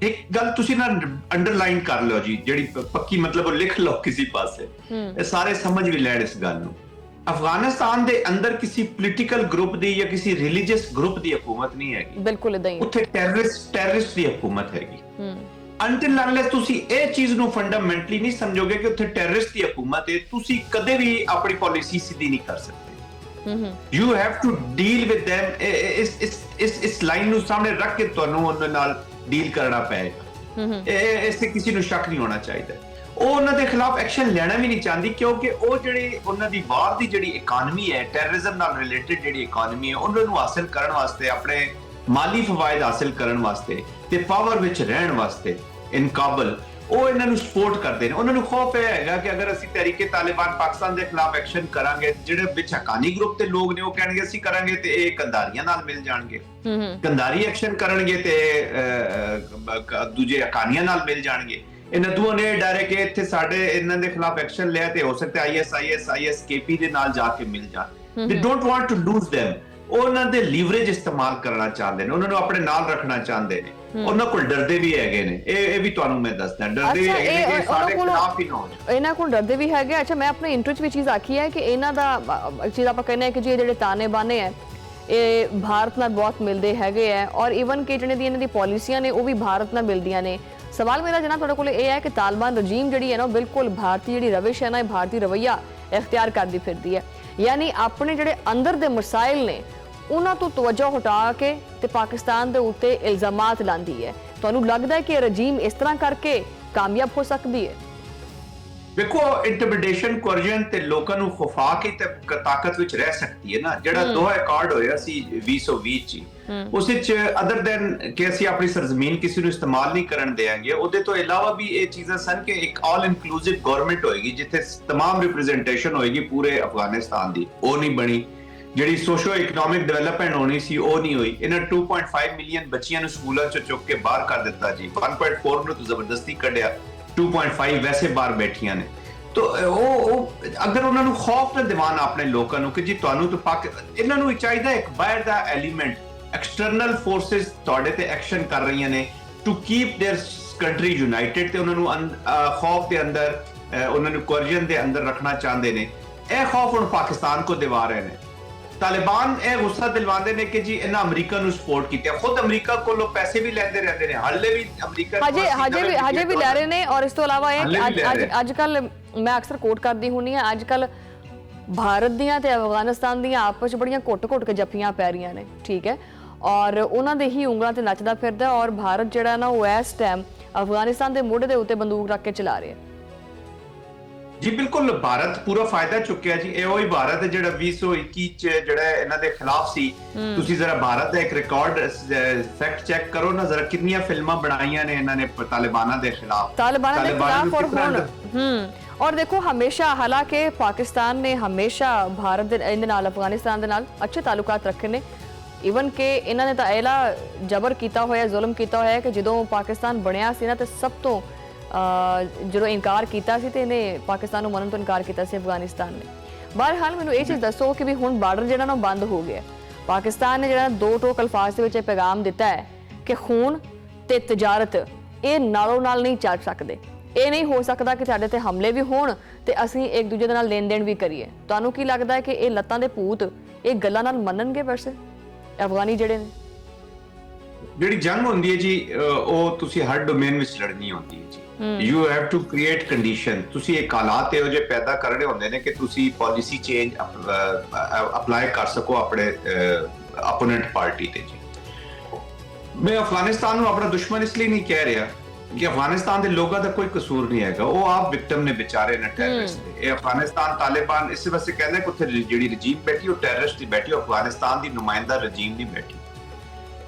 ਇੱਕ ਗੱਲ ਤੁਸੀਂ ਨਾ ਅੰਡਰਲਾਈਨ ਕਰ ਲਿਓ ਜੀ, ਜਿਹੜੀ ਪੱਕੀ ਮਤਲਬ ਉਹ ਲਿਖ ਲਓ ਕਿਸੇ ਪਾਸੇ, ਇਹ ਸਾਰੇ ਸਮਝ ਵੀ ਲੈਣ ਇਸ ਗੱਲ ਨੂੰ। ਅਫਗਾਨਿਸਤਾਨ ਦੇ ਅੰਦਰ ਕਿਸੇ ਪੋਲੀਟੀਕਲ ਗਰੁੱਪ ਦੀ ਜਾਂ ਕਿਸੇ ਰਿਲੀਜੀਅਸ ਗਰੁੱਪ ਦੀ ਹਕੂਮਤ ਨਹੀਂ ਹੈਗੀ, ਬਿਲਕੁਲ ਇਦਾਂ ਹੀ। ਉੱਥੇ ਟੈਰਰਿਸਟ ਦੀ ਹਕੂਮਤ ਹੈਗੀ। ਅੰਟਿਲ ਅਨਲੈਸ ਤੁਸੀਂ ਇਹ ਚੀਜ਼ ਨੂੰ ਫੰਡਾਮੈਂਟਲੀ ਨਹੀਂ ਸਮਝੋਗੇ ਕਿ ਉੱਥੇ ਟੈਰਰਿਸਟ ਦੀ ਹਕੂਮਤ ਹੈ, ਤੁਸੀਂ ਕਦੇ ਵੀ ਆਪਣੀ ਪਾਲਿਸੀ ਸਿੱਧੀ ਨਹੀਂ ਕਰ ਸਕਦੇ। You have to deal with them। ਇਸ ਲਾਈਨ ਨੂੰ ਸਾਹਮਣੇ ਰੱਖ ਕੇ ਤੁਹਾਨੂੰ ਉਹਨਾਂ ਨਾਲ ਡੀਲ ਕਰਨਾ ਪਏਗਾ। ਇਸ ਤੇ ਕਿਸੇ ਨੂੰ ਸ਼ੱਕ ਨਹੀਂ ਹੋਣਾ ਚਾਹੀਦਾ। ਉਹ ਉਹਨਾਂ ਦੇ ਖਿਲਾਫ ਐਕਸ਼ਨ ਲੈਣਾ ਵੀ ਨਹੀਂ ਚਾਹੁੰਦੀ, ਕਿਉਂਕਿ ਉਹ ਜਿਹੜੇ ਉਹਨਾਂ ਦੀ ਬਾਹਰ ਦੀ ਜਿਹੜੀ ਇਕਨੋਮੀ ਹੈ, ਟੈਰਰਿਜ਼ਮ ਨਾਲ ਰਿਲੇਟਡ ਜਿਹੜੀ ਇਕਨੋਮੀ ਹੈ, ਉਹਨਾਂ ਨੂੰ ਹਾਸਲ ਕਰਨ ਵਾਸਤੇ, ਆਪਣੇ ਮਾਲੀ ਫਵਾਇਦ ਹਾਸਲ ਕਰਨ ਵਾਸਤੇ ਤੇ ਪਾਵਰ ਵਿੱਚ ਰਹਿਣ ਵਾਸਤੇ ਇਨ ਕਾਬਲ, ਉਹ ਇਹਨਾਂ ਨੂੰ ਸਪੋਰਟ ਕਰਦੇ ਨੇ। ਉਹਨਾਂ ਨੂੰ ਖੌਫ ਇਹ ਹੈਗਾ ਕਿ ਅਗਰ ਅਸੀਂ ਤਹਿਰੀਕੇ ਤਾਲਿਬਾਨ ਪਾਕਿਸਤਾਨ ਦੇ ਖਿਲਾਫ ਐਕਸ਼ਨ ਕਰਾਂਗੇ, ਜਿਹੜੇ ਵਿੱਚ ਹਕਾਨੀ ਗਰੁੱਪ ਦੇ ਲੋਕ ਨੇ ਉਹ ਕਹਿਣਗੇ ਅਸੀਂ ਕਰਾਂਗੇ ਤੇ ਇਹ ਕੰਧਾਰੀਆਂ ਨਾਲ ਮਿਲ ਜਾਣਗੇ, ਕੰਧਾਰੀ ਐਕਸ਼ਨ ਕਰਨਗੇ ਤੇ ਦੂਜੇ ਹਕਾਨੀਆਂ ਨਾਲ ਮਿਲ ਜਾਣਗੇ। ਇਹਨਾਂ ਦੋਵਾਂ ਨੇ ਡਰ ਹੈ ਕਿ ਇੱਥੇ ਸਾਡੇ ਇਹਨਾਂ ਦੇ ਖਿਲਾਫ ਐਕਸ਼ਨ ਲਿਆ ਤੇ ਹੋ ਸਕਦਾ ISIS ਦੇ ਨਾਲ ਜਾ ਕੇ ਮਿਲ ਜਾਣ। They don't want to lose them। ਉਹ ਉਹਨਾਂ ਦੇ ਲੀਵਰੇਜ ਇਸਤੇਮਾਲ ਕਰਨਾ ਚਾਹੁੰਦੇ ਨੇ, ਉਹਨਾਂ ਨੂੰ ਆਪਣੇ ਨਾਲ ਰੱਖਣਾ ਚਾਹੁੰਦੇ ਨੇ। ਉਹਨਾਂ ਕੋਲ ਡਰਦੇ ਵੀ ਹੈਗੇ ਨੇ, ਇਹ ਵੀ ਤੁਹਾਨੂੰ ਮੈਂ ਦੱਸਦਾ, ਡਰਦੇ ਵੀ ਹੈਗੇ ਨੇ ਕਿ ਸਾਡੇ ਖਿਲਾਫ ਹੀ ਨਾ ਹੋ ਜਾਏ। ਇਹਨਾਂ ਕੋਲ ਡਰਦੇ ਵੀ ਹੈਗੇ। ਅੱਛਾ, ਮੈਂ ਆਪਣੇ ਇੰਟਰਵਿਊ 'ਚ ਵੀ ਚੀਜ਼ ਆਖੀ ਹੈ ਕਿ ਇਹਨਾਂ ਦਾ ਚੀਜ਼ ਆਪਾਂ ਕਹਿੰਦੇ ਹਾਂ ਕਿ ਜੀ ਜਿਹੜੇ ਤਾਨੇ ਬਾਨੇ ਹੈ ਇਹ ਭਾਰਤ ਨਾਲ ਬਹੁਤ ਮਿਲਦੇ ਹੈਗੇ ਹੈ, ਔਰ ਈਵਨ ਕਿ ਜਿਹੜੇ ਦੀ ਇਹਨਾਂ ਦੀ ਪਾਲਿਸੀਆਂ ਨੇ ਉਹ ਵੀ ਭਾਰਤ ਨਾਲ ਮਿਲਦੀਆਂ ਨੇ। ਸਵਾਲ ਮੇਰਾ ਜਨਾਬ ਤੁਹਾਡੇ ਕੋਲ ਇਹ ਹੈ ਕਿ ਤਾਲਿਬਾਨ ਰਜੀਮ ਜਿਹੜੀ ਹੈ ਨਾ ਬਿਲਕੁਲ ਭਾਰਤੀ ਜਿਹੜੀ ਰਵਿਸ਼ ਹੈ ਨਾ, ਭਾਰਤੀ ਰਵੱਈਆ ਇਖਤਿਆਰ ਕਰਦੀ ਫਿਰਦੀ ਹੈ, ਯਾਨੀ ਆਪਣੇ ਜਿਹੜੇ ਅੰਦਰ ਦੇ ਮਸਾਇਲ ਨੇ ਉਹਨਾਂ ਤੋਂ ਤਵੱਜੋ ਹਟਾ ਕੇ ਤੇ ਪਾਕਿਸਤਾਨ ਦੇ ਉੱਤੇ ਇਲਜ਼ਾਮਾਤ ਲਾਉਂਦੀ ਹੈ। ਤੁਹਾਨੂੰ ਲੱਗਦਾ ਹੈ ਕਿ ਇਹ ਰਜੀਮ ਇਸ ਤਰ੍ਹਾਂ ਕਰਕੇ ਕਾਮਯਾਬ ਹੋ ਸਕਦੀ ਹੈ? ਵੇਖੋ, ਇੰਟੀਮੀਡੇਸ਼ਨ, ਕੋਰਜਨ ਤੇ ਲੋਕਾਂ ਨੂੰ ਖੁਫਾ ਕੇ ਤੇ ਤਾਕਤ ਵਿੱਚ ਰਹਿ ਸਕਦੀ ਹੈ ਨਾ। ਜਿਹੜਾ ਦੋਹਾ ਅਕਾਰਡ ਹੋਇਆ ਸੀ 2020 ਚ, ਉਸ ਵਿੱਚ ਅਦਰ ਦੈਨ ਕਿ ਅਸੀਂ ਆਪਣੀ ਸਰਜ਼ਮੀਨ ਕਿਸੇ ਨੂੰ ਇਸਤੇਮਾਲ ਨਹੀਂ ਕਰਨ ਦੇਵਾਂਗੇ, ਉਹਦੇ ਤੋਂ ਇਲਾਵਾ ਵੀ ਇਹ ਚੀਜ਼ਾਂ ਸਨ ਕਿ ਇੱਕ ਆਲ ਇਨਕਲੂਸਿਵ ਗਵਰਨਮੈਂਟ ਹੋਏਗੀ ਜਿੱਥੇ तमाम ਰਿਪਰੈਜ਼ੈਂਟੇਸ਼ਨ ਹੋਏਗੀ ਪੂਰੇ ਅਫਗਾਨਿਸਤਾਨ ਦੀ। ਉਹ ਨਹੀਂ ਬਣੀ। ਜਿਹੜੀ ਸੋਸ਼ੋ ਇਕਨੋਮਿਕ ਡਿਵੈਲਪਮੈਂਟ ਹੋਣੀ ਸੀ ਉਹ ਨਹੀਂ ਹੋਈ। ਇਹਨਾਂ 2.5 ਮਿਲੀਅਨ ਬੱਚਿਆਂ ਨੂੰ ਸਕੂਲਾਂ ਚੋਂ ਚੁੱਕ ਕੇ ਬਾਹਰ ਕਰ ਦਿੱਤਾ ਜੀ। 1.4 ਨੂੰ ਤਾਂ ਜ਼ਬਰਦਸਤੀ ਕੱਢਿਆ, 2.5 ਵੈਸੇ ਬਾਹਰ ਬੈਠੀਆਂ ਨੇ। तो ਉਹ ਅਗਰ ਉਹਨਾਂ ਨੂੰ ਖੌਫ ਨਾ ਦਿਵਾਨ ਆਪਣੇ ਲੋਕਾਂ ਨੂੰ ਕਿ ਜੀ ਤੁਹਾਨੂੰ ਤਾਂ ਇਹਨਾਂ ਨੂੰ ਚਾਹੀਦਾ ਇੱਕ ਬਾਹਰ ਦਾ ਐਲੀਮੈਂਟ, ਐਕਸਟਰਨਲ ਫੋਰਸਸ ਤੁਹਾਡੇ ਤੇ ਐਕਸ਼ਨ ਕਰ ਰਹੀਆਂ ਨੇ to keep their country united, ਤੇ ਉਹਨਾਂ ਨੂੰ ਖੌਫ ਦੇ ਅੰਦਰ, ਉਹਨਾਂ ਨੂੰ ਕੋਰਜਨ ਦੇ ਅੰਦਰ ਰੱਖਣਾ ਚਾਹੁੰਦੇ ਨੇ। ਇਹ ਖੌਫ ਹੁਣ ਪਾਕਿਸਤਾਨ ਕੋ ਦਿਵਾ ਰਹੇ ਨੇ। ਤਾਲਿਬਾਨ ਇਹ ਗੁੱਸਾ ਦਿਲਵਾਉਂਦੇ ਨੇ ਕਿ ਜੀ ਇਹਨਾਂ ਅਮਰੀਕਾ ਨੂੰ ਸਪੋਰਟ ਕੀਤਾ, ਖੁਦ ਅਮਰੀਕਾ ਕੋਲੋਂ ਪੈਸੇ ਵੀ ਲੈਂਦੇ ਰਹਿੰਦੇ ਨੇ, ਹਾਲੇ ਵੀ ਅਮਰੀਕਾ ਹਜੇ ਵੀ ਲੈ ਰਹੇ ਨੇ। ਔਰ ਇਸ ਤੋਂ ਇਲਾਵਾ ਇਹ ਕਿ ਅੱਜ ਕੱਲ ਮੈਂ ਅਕਸਰ ਕੋਟ ਕਰਦੀ ਹੁੰਨੀ ਆ, ਅੱਜ ਕੱਲ ਭਾਰਤ ਦੀਆਂ ਤੇ ਅਫਗਾਨਿਸਤਾਨ ਦੀਆਂ ਆਪਸ ਚ ਬੜੀਆਂ ਘੁੱਟ-ਘੁੱਟ ਕੇ ਜੱਫੀਆਂ ਪੈ ਰਹੀਆਂ ਨੇ, ਠੀਕ ਹੈ, ਔਰ ਉਹਨਾਂ ਦੇ ਹੀ ਉਂਗਲਾਂ ਤੇ ਨੱਚਦਾ ਫਿਰਦਾ, ਔਰ ਭਾਰਤ ਜਿਹੜਾ ਨਾ ਉਹ ਇਸ ਟਾਈਮ ਅਫਗਾਨਿਸਤਾਨ ਦੇ ਮੋਢੇ ਦੇ ਉੱਤੇ ਬੰਦੂਕ ਰੱਖ ਕੇ ਚਲਾ ਰਿਹਾ। ਜੀ ਬਿਲਕੁਲ, ਭਾਰਤ ਪੂਰਾ ਫਾਇਦਾ ਚੁੱਕਿਆ ਜੀ। ਇਹ ਉਹੀ ਭਾਰਤ ਹੈ ਜਿਹੜਾ 2021 ਚ ਜਿਹੜਾ ਇਹਨਾਂ ਦੇ ਖਿਲਾਫ ਸੀ। ਤੁਸੀਂ ਜ਼ਰਾ ਭਾਰਤ ਦਾ ਇੱਕ ਰਿਕਾਰਡ ਫੈਕਟ ਚੈੱਕ ਕਰੋ ਨਾ ਜ਼ਰਾ, ਕਿੰਨੀਆਂ ਫਿਲਮਾਂ ਬਣਾਈਆਂ ਨੇ ਇਹਨਾਂ ਨੇ ਤਾਲਿਬਾਨਾਂ ਦੇ ਖਿਲਾਫ ਔਰ ਹੁਣ ਔਰ ਦੇਖੋ ਹਮੇਸ਼ਾ, ਹਾਲਾਂਕਿ ਪਾਕਿਸਤਾਨ ਨੇ ਹਮੇਸ਼ਾ ਭਾਰਤ ਦੇ ਨਾਲ ਅਫਗਾਨਿਸਤਾਨ ਦੇ ਨਾਲ ਅੱਛੇ ਤਾਲੁਕਾਤ ਰੱਖੇ ਨੇ, ਈਵਨ ਕਿ ਇਹਨਾਂ ਨੇ ਤਾਂ ਇਹਲਾ ਜ਼ਬਰ ਕੀਤਾ ਹੋਇਆ, ਜ਼ੁਲਮ ਕੀਤਾ ਹੋਇਆ ਕਿ ਜਦੋਂ ਪਾਕਿਸਤਾਨ ਬਣਿਆ ਸੀ ਨਾ ਤੇ ਸਭ ਤੋਂ ਜਦੋਂ ਇਨਕਾਰ ਕੀਤਾ ਸੀ ਤੇ ਇਹਨੇ ਪਾਕਿਸਤਾਨ ਨੂੰ ਮੰਨਣ ਤੋਂ ਇਨਕਾਰ ਕੀਤਾ ਸੀ ਅਫਗਾਨਿਸਤਾਨ ਨੇ। ਬਹਰਹਾਲ ਮੈਨੂੰ ਇਹ ਚੀਜ਼ ਦੱਸੋ ਕਿ ਵੀ ਹੁਣ ਬਾਰਡਰ ਜਿਹੜਾ ਨਾ ਬੰਦ ਹੋ ਗਿਆ, ਪਾਕਿਸਤਾਨ ਨੇ ਜਿਹੜਾ ਦੋ ਟੋਕ ਅਲਫਾਜ਼ ਦੇ ਵਿੱਚ ਇਹ ਪੈਗਾਮ ਦਿੱਤਾ ਹੈ ਕਿ ਖੂਨ ਤੇ ਤਜਾਰਤ ਇਹ ਨਾਲੋਂ ਨਾਲ ਨਹੀਂ ਚੱਲ ਸਕਦੇ, ਇਹ ਨਹੀਂ ਹੋ ਸਕਦਾ ਕਿ ਸਾਡੇ ਤੇ ਹਮਲੇ ਵੀ ਹੋਣ ਤੇ ਅਸੀਂ ਇੱਕ ਦੂਜੇ ਦੇ ਨਾਲ ਲੈਣ ਦੇਣ ਵੀ ਕਰੀਏ। ਤੁਹਾਨੂੰ ਕੀ ਲੱਗਦਾ ਹੈ ਕਿ ਇਹ ਲੱਤਾਂ ਦੇ ਭੂਤ ਇਹ ਗੱਲਾਂ ਨਾਲ ਮੰਨਣਗੇ ਵੈਸੇ ਅਫਗਾਨੀ ਜਿਹੜੇ ਨੇ? ਜਿਹੜੀ ਜੰਗ ਹੁੰਦੀ ਹੈ ਜੀ ਉਹ ਤੁਸੀਂ ਹਰ ਡੋਮੇਨ ਵਿੱਚ ਲੜਨੀ ਹੁੰਦੀ ਹੈ ਜੀ। You have to create condition, ਤੁਸੀਂ ਇੱਕ ਹਾਲਾਤ ਇਹੋ ਜਿਹੇ ਪੈਦਾ ਕਰਨੇ ਹੁੰਦੇ ਨੇ ਕਿ ਤੁਸੀਂ ਪਾਲਿਸੀ ਚੇਂਜ ਅਪਲਾਈ ਕਰ ਸਕੋ ਆਪਣੇ ਆਪੋਨੈਂਟ ਪਾਰਟੀ ਤੇ ਜੀ। ਮੈਂ ਅਫਗਾਨਿਸਤਾਨ ਨੂੰ ਆਪਣਾ ਦੁਸ਼ਮਣ ਇਸ ਲਈ ਨਹੀਂ ਕਹਿ ਰਿਹਾ ਕਿ ਅਫਗਾਨਿਸਤਾਨ ਦੇ ਲੋਕਾਂ ਦਾ ਕੋਈ ਕਸੂਰ ਨਹੀਂ ਹੈਗਾ, ਉਹ ਆਪ ਵਿਕਟਮ ਨੇ ਵਿਚਾਰੇ ਨੇ ਟੈਰਰਿਸਟ ਦੇ। ਇਹ ਅਫਗਾਨਿਸਤਾਨ ਤਾਲਿਬਾਨ ਇਸੇ ਵਾਸਤੇ ਕਹਿੰਦੇ ਕਿ ਉੱਥੇ ਜਿਹੜੀ ਰਜੀਮ ਬੈਠੀ ਉਹ ਟੈਰਰਿਸਟ ਦੀ ਬੈਠੀ, ਅਫਗਾਨਿਸਤਾਨ ਦੀ ਨੁਮਾਇੰਦਾ ਰਜੀਮ ਦੀ ਬੈਠੀ।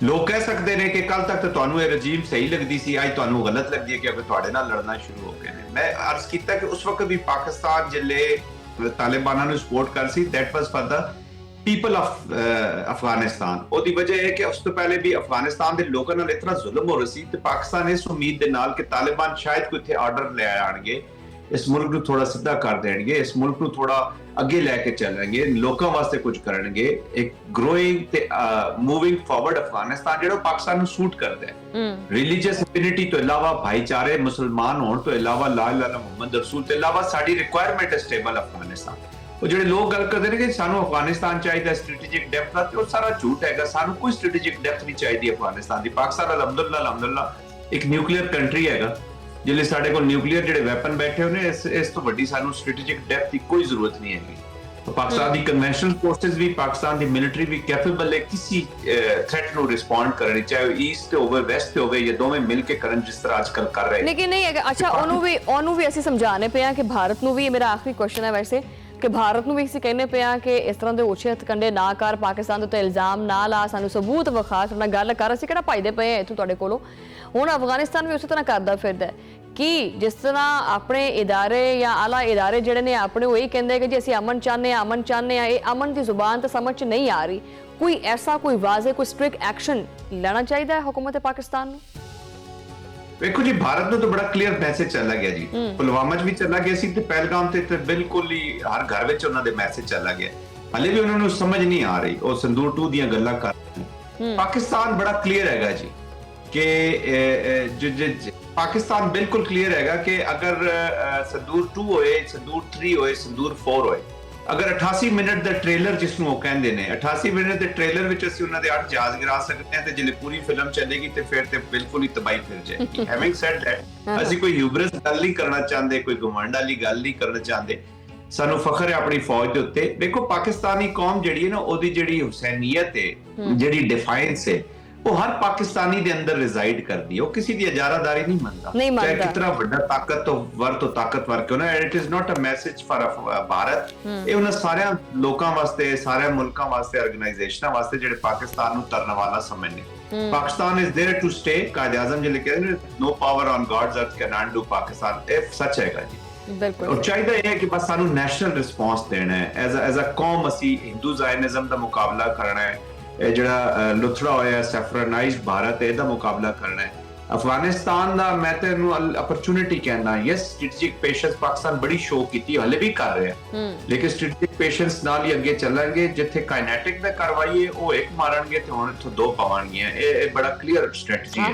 ਲੋਕ ਕਹਿ ਸਕਦੇ ਨੇ ਕਿ ਕੱਲ ਤੱਕ ਤਾਂ ਤੁਹਾਨੂੰ ਇਹ ਰਜੀਮ ਸਹੀ ਲੱਗਦੀ ਸੀ, ਅੱਜ ਤੁਹਾਨੂੰ ਗਲਤ ਲੱਗਦੀ ਹੈ ਕਿ ਅਗਰ ਤੁਹਾਡੇ ਨਾਲ ਲੜਨਾ ਸ਼ੁਰੂ ਹੋ ਗਏ ਨੇ। ਮੈਂ ਅਰਜ਼ ਕੀਤਾ ਕਿ ਉਸ ਵਕਤ ਵੀ ਪਾਕਿਸਤਾਨ ਜਿਹੜੇ ਤਾਲਿਬਾਨਾਂ ਨੂੰ ਸਪੋਰਟ ਕਰ ਸੀ, that was for the people of Afghanistan. ਉਹਦੀ ਵਜ੍ਹਾ ਇਹ ਕਿ ਉਸ ਤੋਂ ਪਹਿਲੇ ਵੀ ਅਫਗਾਨਿਸਤਾਨ ਦੇ ਲੋਕਾਂ ਨਾਲ ਇਤਨਾ ਜ਼ੁਲਮ ਹੋ ਰਿਹਾ ਸੀ ਤੇ ਪਾਕਿਸਤਾਨ ਇਸ ਉਮੀਦ ਦੇ ਨਾਲ ਕਿ ਤਾਲਿਬਾਨ ਸ਼ਾਇਦ ਕੋਈ ਇੱਥੇ ਆਰਡਰ ਲੈ ਆਣਗੇ, ਇਸ ਮੁਲਕ ਨੂੰ ਥੋੜਾ ਸਿੱਧਾ ਕਰ ਦੇਣਗੇ, ਇਸ ਮੁਲਕ ਨੂੰ ਥੋੜਾ ਅੱਗੇ ਲੈ ਕੇ ਚੱਲਣਗੇ, ਲੋਕਾਂ ਵਾਸਤੇ ਕੁਝ ਕਰਨਗੇ, ਇੱਕ ਗਰੋਇੰਗ ਤੇ ਮੂਵਿੰਗ ਫਾਰਵਰਡ ਅਫਗਾਨਿਸਤਾਨ ਜਿਹੜਾ ਪਾਕਿਸਤਾਨ ਨੂੰ ਸੂਟ ਕਰਦਾ ਹੈ। ਰਿਲੀਜੀਅਸ ਯੂਨਿਟੀ ਤੋਂ ਇਲਾਵਾ, ਭਾਈਚਾਰੇ, ਮੁਸਲਮਾਨ ਹੋਣ ਤੋਂ ਇਲਾਵਾ, ਲਾ ਇਲਾਹਾ ਇਲlallah ਮੁਹੰਮਦ ਰਸੂਲ ਤੋਂ ਇਲਾਵਾ ਸਾਡੀ ਰਿਕੁਆਇਰਮੈਂਟ ਹੈ ਸਟੇਬਲ ਅਫਗਾਨਿਸਤਾਨ। ਉਹ ਜਿਹੜੇ ਲੋਕ ਗੱਲ ਕਰਦੇ ਨੇ ਕਿ ਸਾਨੂੰ ਅਫਗਾਨਿਸਤਾਨ ਚਾਹੀਦਾ ਸਟ੍ਰੈਟੇਜਿਕ ਡੈਪਥ ਦਾ, ਤੇ ਉਹ ਸਾਰਾ ਝੂਠ ਹੈਗਾ। ਸਾਨੂੰ ਕੋਈ ਸਟ੍ਰੈਟੇਜਿਕ ਡੈਪਥ ਨਹੀਂ ਚਾਹੀਦੀ ਅਫਗਾਨਿਸਤਾਨ ਦੀ। ਪਾਕਿਸਤਾਨ ਅਲਹਮਦੁਲਿल्लाह ਇੱਕ ਨਿਊਕਲੀਅਰ ਕੰਟਰੀ ਹੈਗਾ, ਜਿਹੜੇ ਸਾਡੇ ਕੋਲ ਨਿਊਕਲੀਅਰ ਜਿਹੜੇ ਵੈਪਨ ਬੈਠੇ ਹੋਏ ਨੇ, ਇਸ ਤੋਂ ਵੱਡੀ ਸਾਨੂੰ ਸਟ੍ਰੈਟੇਜਿਕ ਡੈਪਥ ਦੀ ਕੋਈ ਜ਼ਰੂਰਤ ਨਹੀਂ ਹੈਗੀ। ਪਾਕਿਸਤਾਨ ਦੀ ਕਨਵੈਨਸ਼ਨਲ ਫੋਰਸਸ ਵੀ, ਪਾਕਿਸਤਾਨ ਦੀ ਮਿਲਟਰੀ ਵੀ ਕੈਪੇਬਲ ਹੈ ਕਿਸੇ ਥ੍ਰੈਟ ਨੂੰ ਰਿਸਪੌਂਡ ਕਰਨ, ਚਾਹੇ ਉਹ ਈਸਟ ਤੇ ਹੋਵੇ, ਵੈਸਟ ਤੇ ਹੋਵੇ, ਜਾਂ ਦੋਵੇਂ ਮਿਲ ਕੇ ਕਰਨ ਜਿਸ ਤਰ੍ਹਾਂ ਅੱਜਕੱਲ ਕਰ ਰਹੇ। ਲੇਕਿਨ ਨਹੀਂ ਹੈਗਾ। ਅੱਛਾ, ਉਹਨੂੰ ਵੀ ਅਸੀਂ ਸਮਝਾਣੇ ਪਏ ਆ ਕਿ ਭਾਰਤ ਨੂੰ ਵੀ, ਮੇਰਾ ਆਖਰੀ ਕੁਐਸਚਨ ਹੈ ਵੈਸੇ, ਕਿ ਭਾਰਤ ਨੂੰ ਵੀ ਅਸੀਂ ਕਹਿੰਦੇ ਪਏ ਆ ਕਿ ਇਸ ਤਰ੍ਹਾਂ ਦੇ ਉੱਚੇ ਹੱਥਕੰਡੇ ਨਾ ਕਰ, ਪਾਕਿਸਤਾਨ ਦੇ ਉੱਤੇ ਇਲਜ਼ਾਮ ਨਾ ਲਾ, ਸਾਨੂੰ ਸਬੂਤ ਵਿਖਾ, ਸਾਡੇ ਨਾਲ ਗੱਲ ਕਰ, ਅਸੀਂ ਕਿਹੜਾ ਭਜਦੇ ਪਏ ਆ ਇੱਥੋਂ ਤੁਹਾਡੇ ਕੋਲੋਂ। ਹੁਣ ਅਫਗਾਨਿਸਤਾਨ ਵੀ ਉਸੇ ਤਰ੍ਹਾਂ ਕਰਦਾ ਫਿਰਦਾ ਹੈ ਕਿ ਜਿਸ ਤਰ੍ਹਾਂ ਆਪਣੇ ਇਦਾਰੇ ਜਾਂ ਆਲਾ ਇਦਾਰੇ ਜਿਹੜੇ ਨੇ ਆਪਣੇ ਉਹ ਹੀ ਕਹਿੰਦੇ ਕਿ ਜੀ ਅਸੀਂ ਅਮਨ ਚਾਹੁੰਦੇ ਆ, ਅਮਨ ਚਾਹੁੰਦੇ ਆ। ਇਹ ਅਮਨ ਦੀ ਜ਼ੁਬਾਨ ਤਾਂ ਸਮਝ 'ਚ ਨਹੀਂ ਆ ਰਹੀ। ਕੋਈ ਐਸਾ ਕੋਈ ਵਾਜ਼ੇ, ਕੋਈ ਸਟ੍ਰਿਕਟ ਐਕਸ਼ਨ ਲੈਣਾ ਚਾਹੀਦਾ ਹੈ ਹੁਕੂਮਤ ਪਾਕਿਸਤਾਨ ਨੂੰ? ਵੇਖੋ ਜੀ, ਭਾਰਤ ਨੂੰ ਤਾਂ ਬੜਾ ਕਲੀਅਰ ਮੈਸੇਜ ਚੱਲਾ ਗਿਆ ਜੀ। ਪੁਲਵਾਮਾ 'ਚ ਵੀ ਚੱਲਾ ਗਿਆ ਸੀ ਤੇ ਪਹਿਲਗਾਮ ਤੇ ਬਿਲਕੁਲ ਹੀ ਹਰ ਘਰ ਵਿੱਚ ਉਹਨਾਂ ਦੇ ਮੈਸੇਜ ਚੱਲਾ ਗਿਆ। ਹਲੇ ਵੀ ਉਹਨਾਂ ਨੂੰ ਸਮਝ ਨਹੀਂ ਆ ਰਹੀ, ਉਹ ਸੰਦੂਰ 2 ਦੀਆਂ ਗੱਲਾਂ ਕਰ ਰਹੇ। ਪਾਕਿਸਤਾਨ ਬੜਾ ਕਲੀਅਰ ਹੈਗਾ ਜੀ ਕਿ ਪਾਕਿਸਤਾਨ ਬਿਲਕੁਲ ਕਲੀਅਰ ਹੈਗਾ ਕਿ ਅਗਰ ਸੰਦੂਰ 2 ਹੋਏ, ਸੰਦੂਰ 3 ਹੋਏ, ਸੰਦੂਰ 4 ਹੋਏ, ਅਗਰ 88 ਮਿੰਟ ਦਾ ਟ੍ਰੇਲਰ ਜਿਸ ਨੂੰ ਉਹ ਕਹਿੰਦੇ ਨੇ, 88 ਮਿੰਟ ਦੇ ਟ੍ਰੇਲਰ ਵਿੱਚ ਅਸੀਂ ਉਹਨਾਂ ਦੇ 8 ਜਹਾਜ਼ ਗਿਰਾ ਸਕਦੇ ਹਾਂ ਤੇ ਜੇ ਪੂਰੀ ਫਿਲਮ ਚੱਲੇਗੀ ਤੇ ਫਿਰ ਤੇ ਬਿਲਕੁਲ ਹੀ ਤਬਾਹੀ ਫਿਰ ਜਾਏਗੀ। ਹੈਵਿੰਗ ਸੈਡ ਦੈਟ, ਅਸੀਂ ਕੋਈ ਹਿਊਬਰਸ ਗੱਲ ਨਹੀਂ ਕਰਨਾ ਚਾਹੁੰਦੇ, ਕੋਈ ਘਮੰਡ ਵਾਲੀ ਗੱਲ ਨਹੀਂ ਕਰਨਾ ਚਾਹੁੰਦੇ। ਸਾਨੂੰ ਫਖਰ ਹੈ ਆਪਣੀ ਫੌਜ ਦੇ ਉੱਤੇ। ਦੇਖੋ, ਪਾਕਿਸਤਾਨੀ ਕੌਮ ਜਿਹੜੀ ਹੈ ਨਾ, ਉਹਦੀ ਜਿਹੜੀ ਹੁਸੈਨੀਅਤ ਹੈ, ਜਿਹੜੀ ਡਿਫਾਈਨੈਂਸ ਹੈ, ਉਹ ਹਰ ਪਾਕਿਸਤਾਨੀ ਦੇ ਅੰਦਰ ਰਿਜ਼ਾਈਡ ਕਰਦੀ ਹੈ। ਉਹ ਕਿਸੇ ਦੀ ਇਜਾਰਾਦਾਰੀ ਨਹੀਂ ਮੰਨਦਾ, ਚਾਹੇ ਕਿਤਨਾ ਵੱਡਾ ਤਾਕਤਵਰ ਕਿਉਂ ਨਾ। It is not a message for Bharat. ਇਹ ਉਹਨਾਂ ਸਾਰਿਆਂ ਲੋਕਾਂ ਵਾਸਤੇ, ਸਾਰੇ ਮੁਲਕਾਂ ਵਾਸਤੇ, ਆਰਗੇਨਾਈਜੇਸ਼ਨਾਂ ਵਾਸਤੇ ਜਿਹੜੇ ਪਾਕਿਸਤਾਨ ਨੂੰ ਤਰਨ ਵਾਲਾ ਸਮਝਦੇ। Pakistan is there to stay. Quaid Azam ji ਲਿਖਿਆ ਨੇ, no power on God's earth can undo Pakistan. ਇਹ ਸੱਚ ਹੈਗਾ ਜੀ। ਬਿਲਕੁਲ। ਚਾਹੀਦਾ ਇਹ ਹੈ ਕਿ ਬਸ ਸਾਨੂੰ ਨੈਸ਼ਨਲ ਰਿਸਪੌਂਸ ਦੇਣਾ ਹੈ। ਐਜ਼ ਅ ਕੌਮ ਅਸੀਂ ਹਿੰਦੂ ਜ਼ਾਇਨਿਜ਼ਮ ਦਾ ਮੁਕਾਬਲਾ ਕਰਨਾ ਹੈ। ਇਹ ਜਿਹੜਾ ਲੁਥੜਾ ਹੋਇਆ ਸੈਫਰਨਾਈਜ਼ਡ ਭਾਰਤ ਹੈ, ਇਹਦਾ ਮੁਕਾਬਲਾ ਕਰਨਾ ਹੈ। ਅਫਗਾਨਿਸਤਾਨ ਦਾ ਮੈਂ ਤੇ ਇਹਨੂੰ ਅਪਰਚੂਨਿਟੀ ਕਹਿੰਦਾ। ਯੈਸ, ਸਟ੍ਰੈਟੇਜਿਕ ਪੇਸ਼ੈਂਸ ਪਾਕਿਸਤਾਨ ਬੜੀ ਸ਼ੋਅ ਕੀਤੀ, ਹਲੇ ਵੀ ਕਰ ਰਿਹਾ, ਲੇਕਿਨ ਸਟ੍ਰੈਟੇਜਿਕ ਪੇਸ਼ੈਂਸ ਨਾਲ ਹੀ ਅੱਗੇ ਚੱਲਾਂਗੇ। ਜਿੱਥੇ ਕਾਈਨੈਟਿਕ ਦਾ ਕਰਵਾਈਏ ਉਹ ਇੱਕ ਮਾਰਨਗੇ ਤੇ ਹੁਣ ਇੱਥੋਂ 2 ਪਵਾਉਣਗੀਆਂ। ਇਹ ਬੜਾ ਕਲੀਅਰ ਸਟ੍ਰੈਟਜੀ ਹੈ।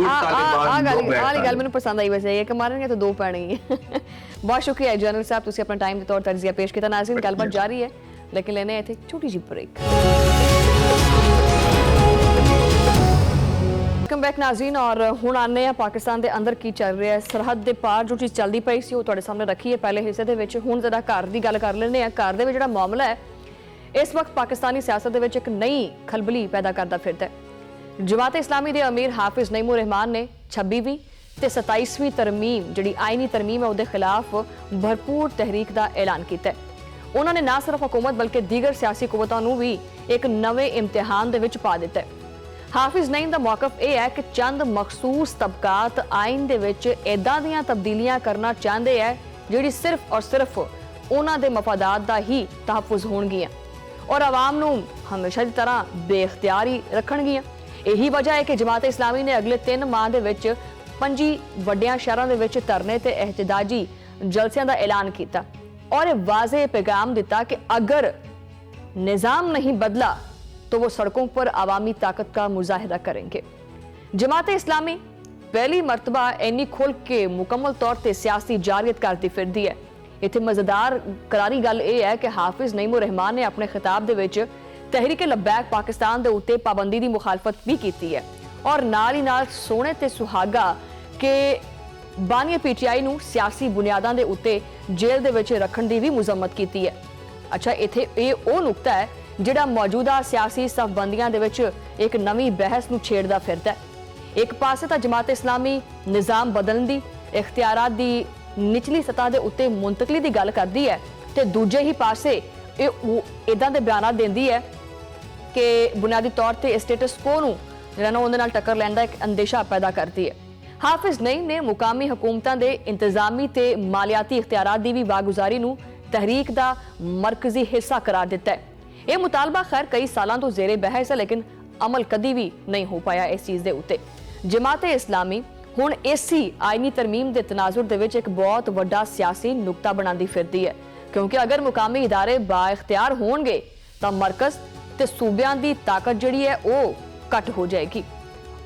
ਆਹ ਗੱਲ ਮੈਨੂੰ ਪਸੰਦ ਆਈ ਵੈਸੇ, ਇੱਕ ਮਾਰਨਗੇ ਤਾਂ 2 ਪੈਣਗੇ। ਬਹੁਤ ਸ਼ੁਕਰੀਆ ਜਨਰਲ ਸਾਹਿਬ, ਤੁਸੀਂ ਆਪਣਾ ਟਾਈਮ ਦੇ ਤੌਰ ਤਜਜ਼ੀਆ ਪੇਸ਼ ਕੀਤਾ। ਨਾਜ਼ਰੀਨ, ਗੱਲਬਾਤ ਜਾਰੀ ਹੈ। लेकिन लेने आए थे छोटी जी ब्रेक। वेलकम बैक नाज़रीन, और हुण आने आ पाकिस्तान के अंदर की चल रहा है। सरहद के पार जो चीज़ चलती पई सी वो तुहाडे सामने रखी है पहले हिस्से दे विच। हुण जरा घर की गल कर लेने आ। घर दे विच जिहड़ा मामला है इस वक्त पाकिस्तानी सियासत दे विच एक नई खलबली पैदा करता फिरदा है। जमात इस्लामी के अमीर हाफिज नईमुर रहमान ने 26वीं ते 27वीं तरमीम जिहड़ी आईनी तरमीम है उसके खिलाफ भरपूर तहरीक का ऐलान किया। उन्होंने ना सिर्फ हुकूमत बल्कि दीगर सियासी कुवतां नूं भी एक नवे इम्तिहान दे विच पा दिता है। हाफिज नईम का मौकफ यह है कि चंद मखसूस तबकात आइन दे विच इदां दीयां तब्दीलियां करना चाहते हैं जिहड़ी सिर्फ और सिर्फ उन्हां दे मफादात दा ही तहफुज होणगियां और आवाम नूं हमेशा की तरह बेइख्तियार ही रखणगियां। यही वजह है कि जमात इस्लामी ने अगले 3 माह दे विच 5 वड्डियां शहरां दे विच धरने ते एहतजाजी जलसियां दा ऐलान किया और यह वाज़ेह पैगाम दिता कि अगर निज़ाम नहीं बदला तो वो सड़कों पर अवामी ताकत का मुजाहिरा करेंगे। जमात इस्लामी पहली मरतबा इन्नी खुल के मुकम्मल तौर पर सियासी जारियत करती फिरदी है। इत्थे मजेदार करारी गल यह है कि हाफिज नईमुर रहमान ने अपने खिताब दे विच तहरीक लब्बैक पाकिस्तान दे उत्ते पाबंदी की मुखालफत भी की है और नाल ही नाल सोने ते सुहागा के बानी PTI नूं सियासी बुनियादां दे उत्ते जेल दे विच रखण दी भी मुजम्मत की है। अच्छा, इत्थे यह वो नुकता है जिहड़ा मौजूदा सियासी सफबंदियां दे विच एक नवी बहस नूं छेड़दा फिरदा है। एक पासे तां जमात इस्लामी निज़ाम बदलण दी इख्तियारात दी निचली सतह दे उत्ते मुंतकली दी गल करदी है ते दूजे ही पासे इदां दे बयानात देंदी है कि बुनियादी तौर पर स्टेटस को नूं जिहड़ा उहदे नाल टक्कर लैण दा एक अंदेशा पैदा करती है। हाफिज नईम ने मुकामी हुकूमतां दे इंतजामी ते मालियाती इख्तियारात दी भी वागुजारी नूं तहरीक दा मरकजी हिस्सा करार दिता है। यह मुतालबा खैर कई सालों तो जेरे बहस है लेकिन अमल कदी भी नहीं हो पाया इस चीज़ के उत्ते। जमात इस्लामी हुण इसी आईनी तरमीम के तनाजुर दे विच एक बहुत वड्डा सियासी नुकता बनाती फिरदी है क्योंकि अगर मुकामी इदारे बाइख्तियार होणगे तां मरकज ते सूबियां दी ताकत जिहड़ी है वो घट हो जाएगी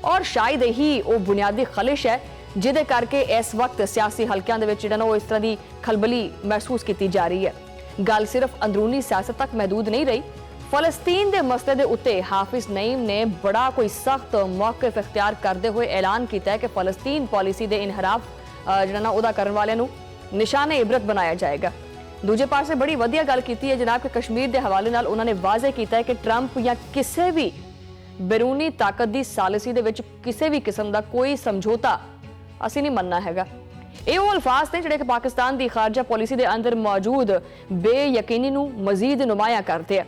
और शायद यही वो बुनियादी खलिश है जिहदे करके इस वक्त सियासी हलकियां दे विच जिहड़ा ना इस तरह की खलबली महसूस की जा रही है। गल सिर्फ अंदरूनी सियासत तक महदूद नहीं रही। फलस्तीन के मसले के उत्ते हाफिज नईम ने बड़ा कोई सख्त मौक़िफ़ इख्तियार करते हुए ऐलान किया है कि फलस्तीन पॉलिसी के इनहराफ जिहड़ा ना उहदा करन वालियां नूं निशाने इबरत बनाया जाएगा। दूजे पासे बड़ी वधिया गल की है जनाब कि कश्मीर के हवाले नाल उन्होंने वाज़े किया है कि ट्रंप या किसी भी बैरूनी ताकत की सालिसी दे विच किसी भी किस्म का कोई समझौता असीं नहीं मनना हैगा। ये वो अल्फाज ने जिहड़े कि पाकिस्तान की खारजा पॉलिसी के अंदर मौजूद बेयकीनी नूं मजीद नुमाया करते हैं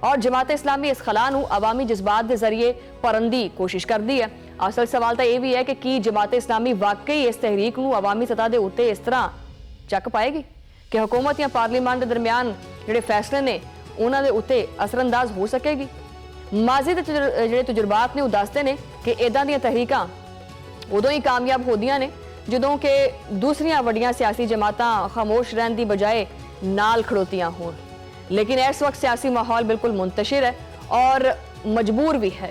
और जमात इस्लामी इस खला नूं अवामी जज्बात के जरिए भरन की कोशिश करती है। असल सवाल तो यह भी है कि की जमात इस्लामी वाकई इस तहरीक नूं अवामी सतह के उत्ते इस तरह चक पाएगी कि हुकूमत या पार्लीमान के दरमियान जिहड़े फैसले ने उन्हां दे उत्ते असरअंदाज हो सकेगी। माजी दे जिहड़े तजुर्बात ने वो दसदे ने कि इदां दीयां तहरीकां उदों ही कामयाब होंदियां ने जदों कि दूसरियां वड्डियां सियासी जमातां खामोश रहने की बजाय नाल खड़ोतियां होण। लेकिन इस वक्त सियासी माहौल बिल्कुल मुंतशिर है और मजबूर भी है।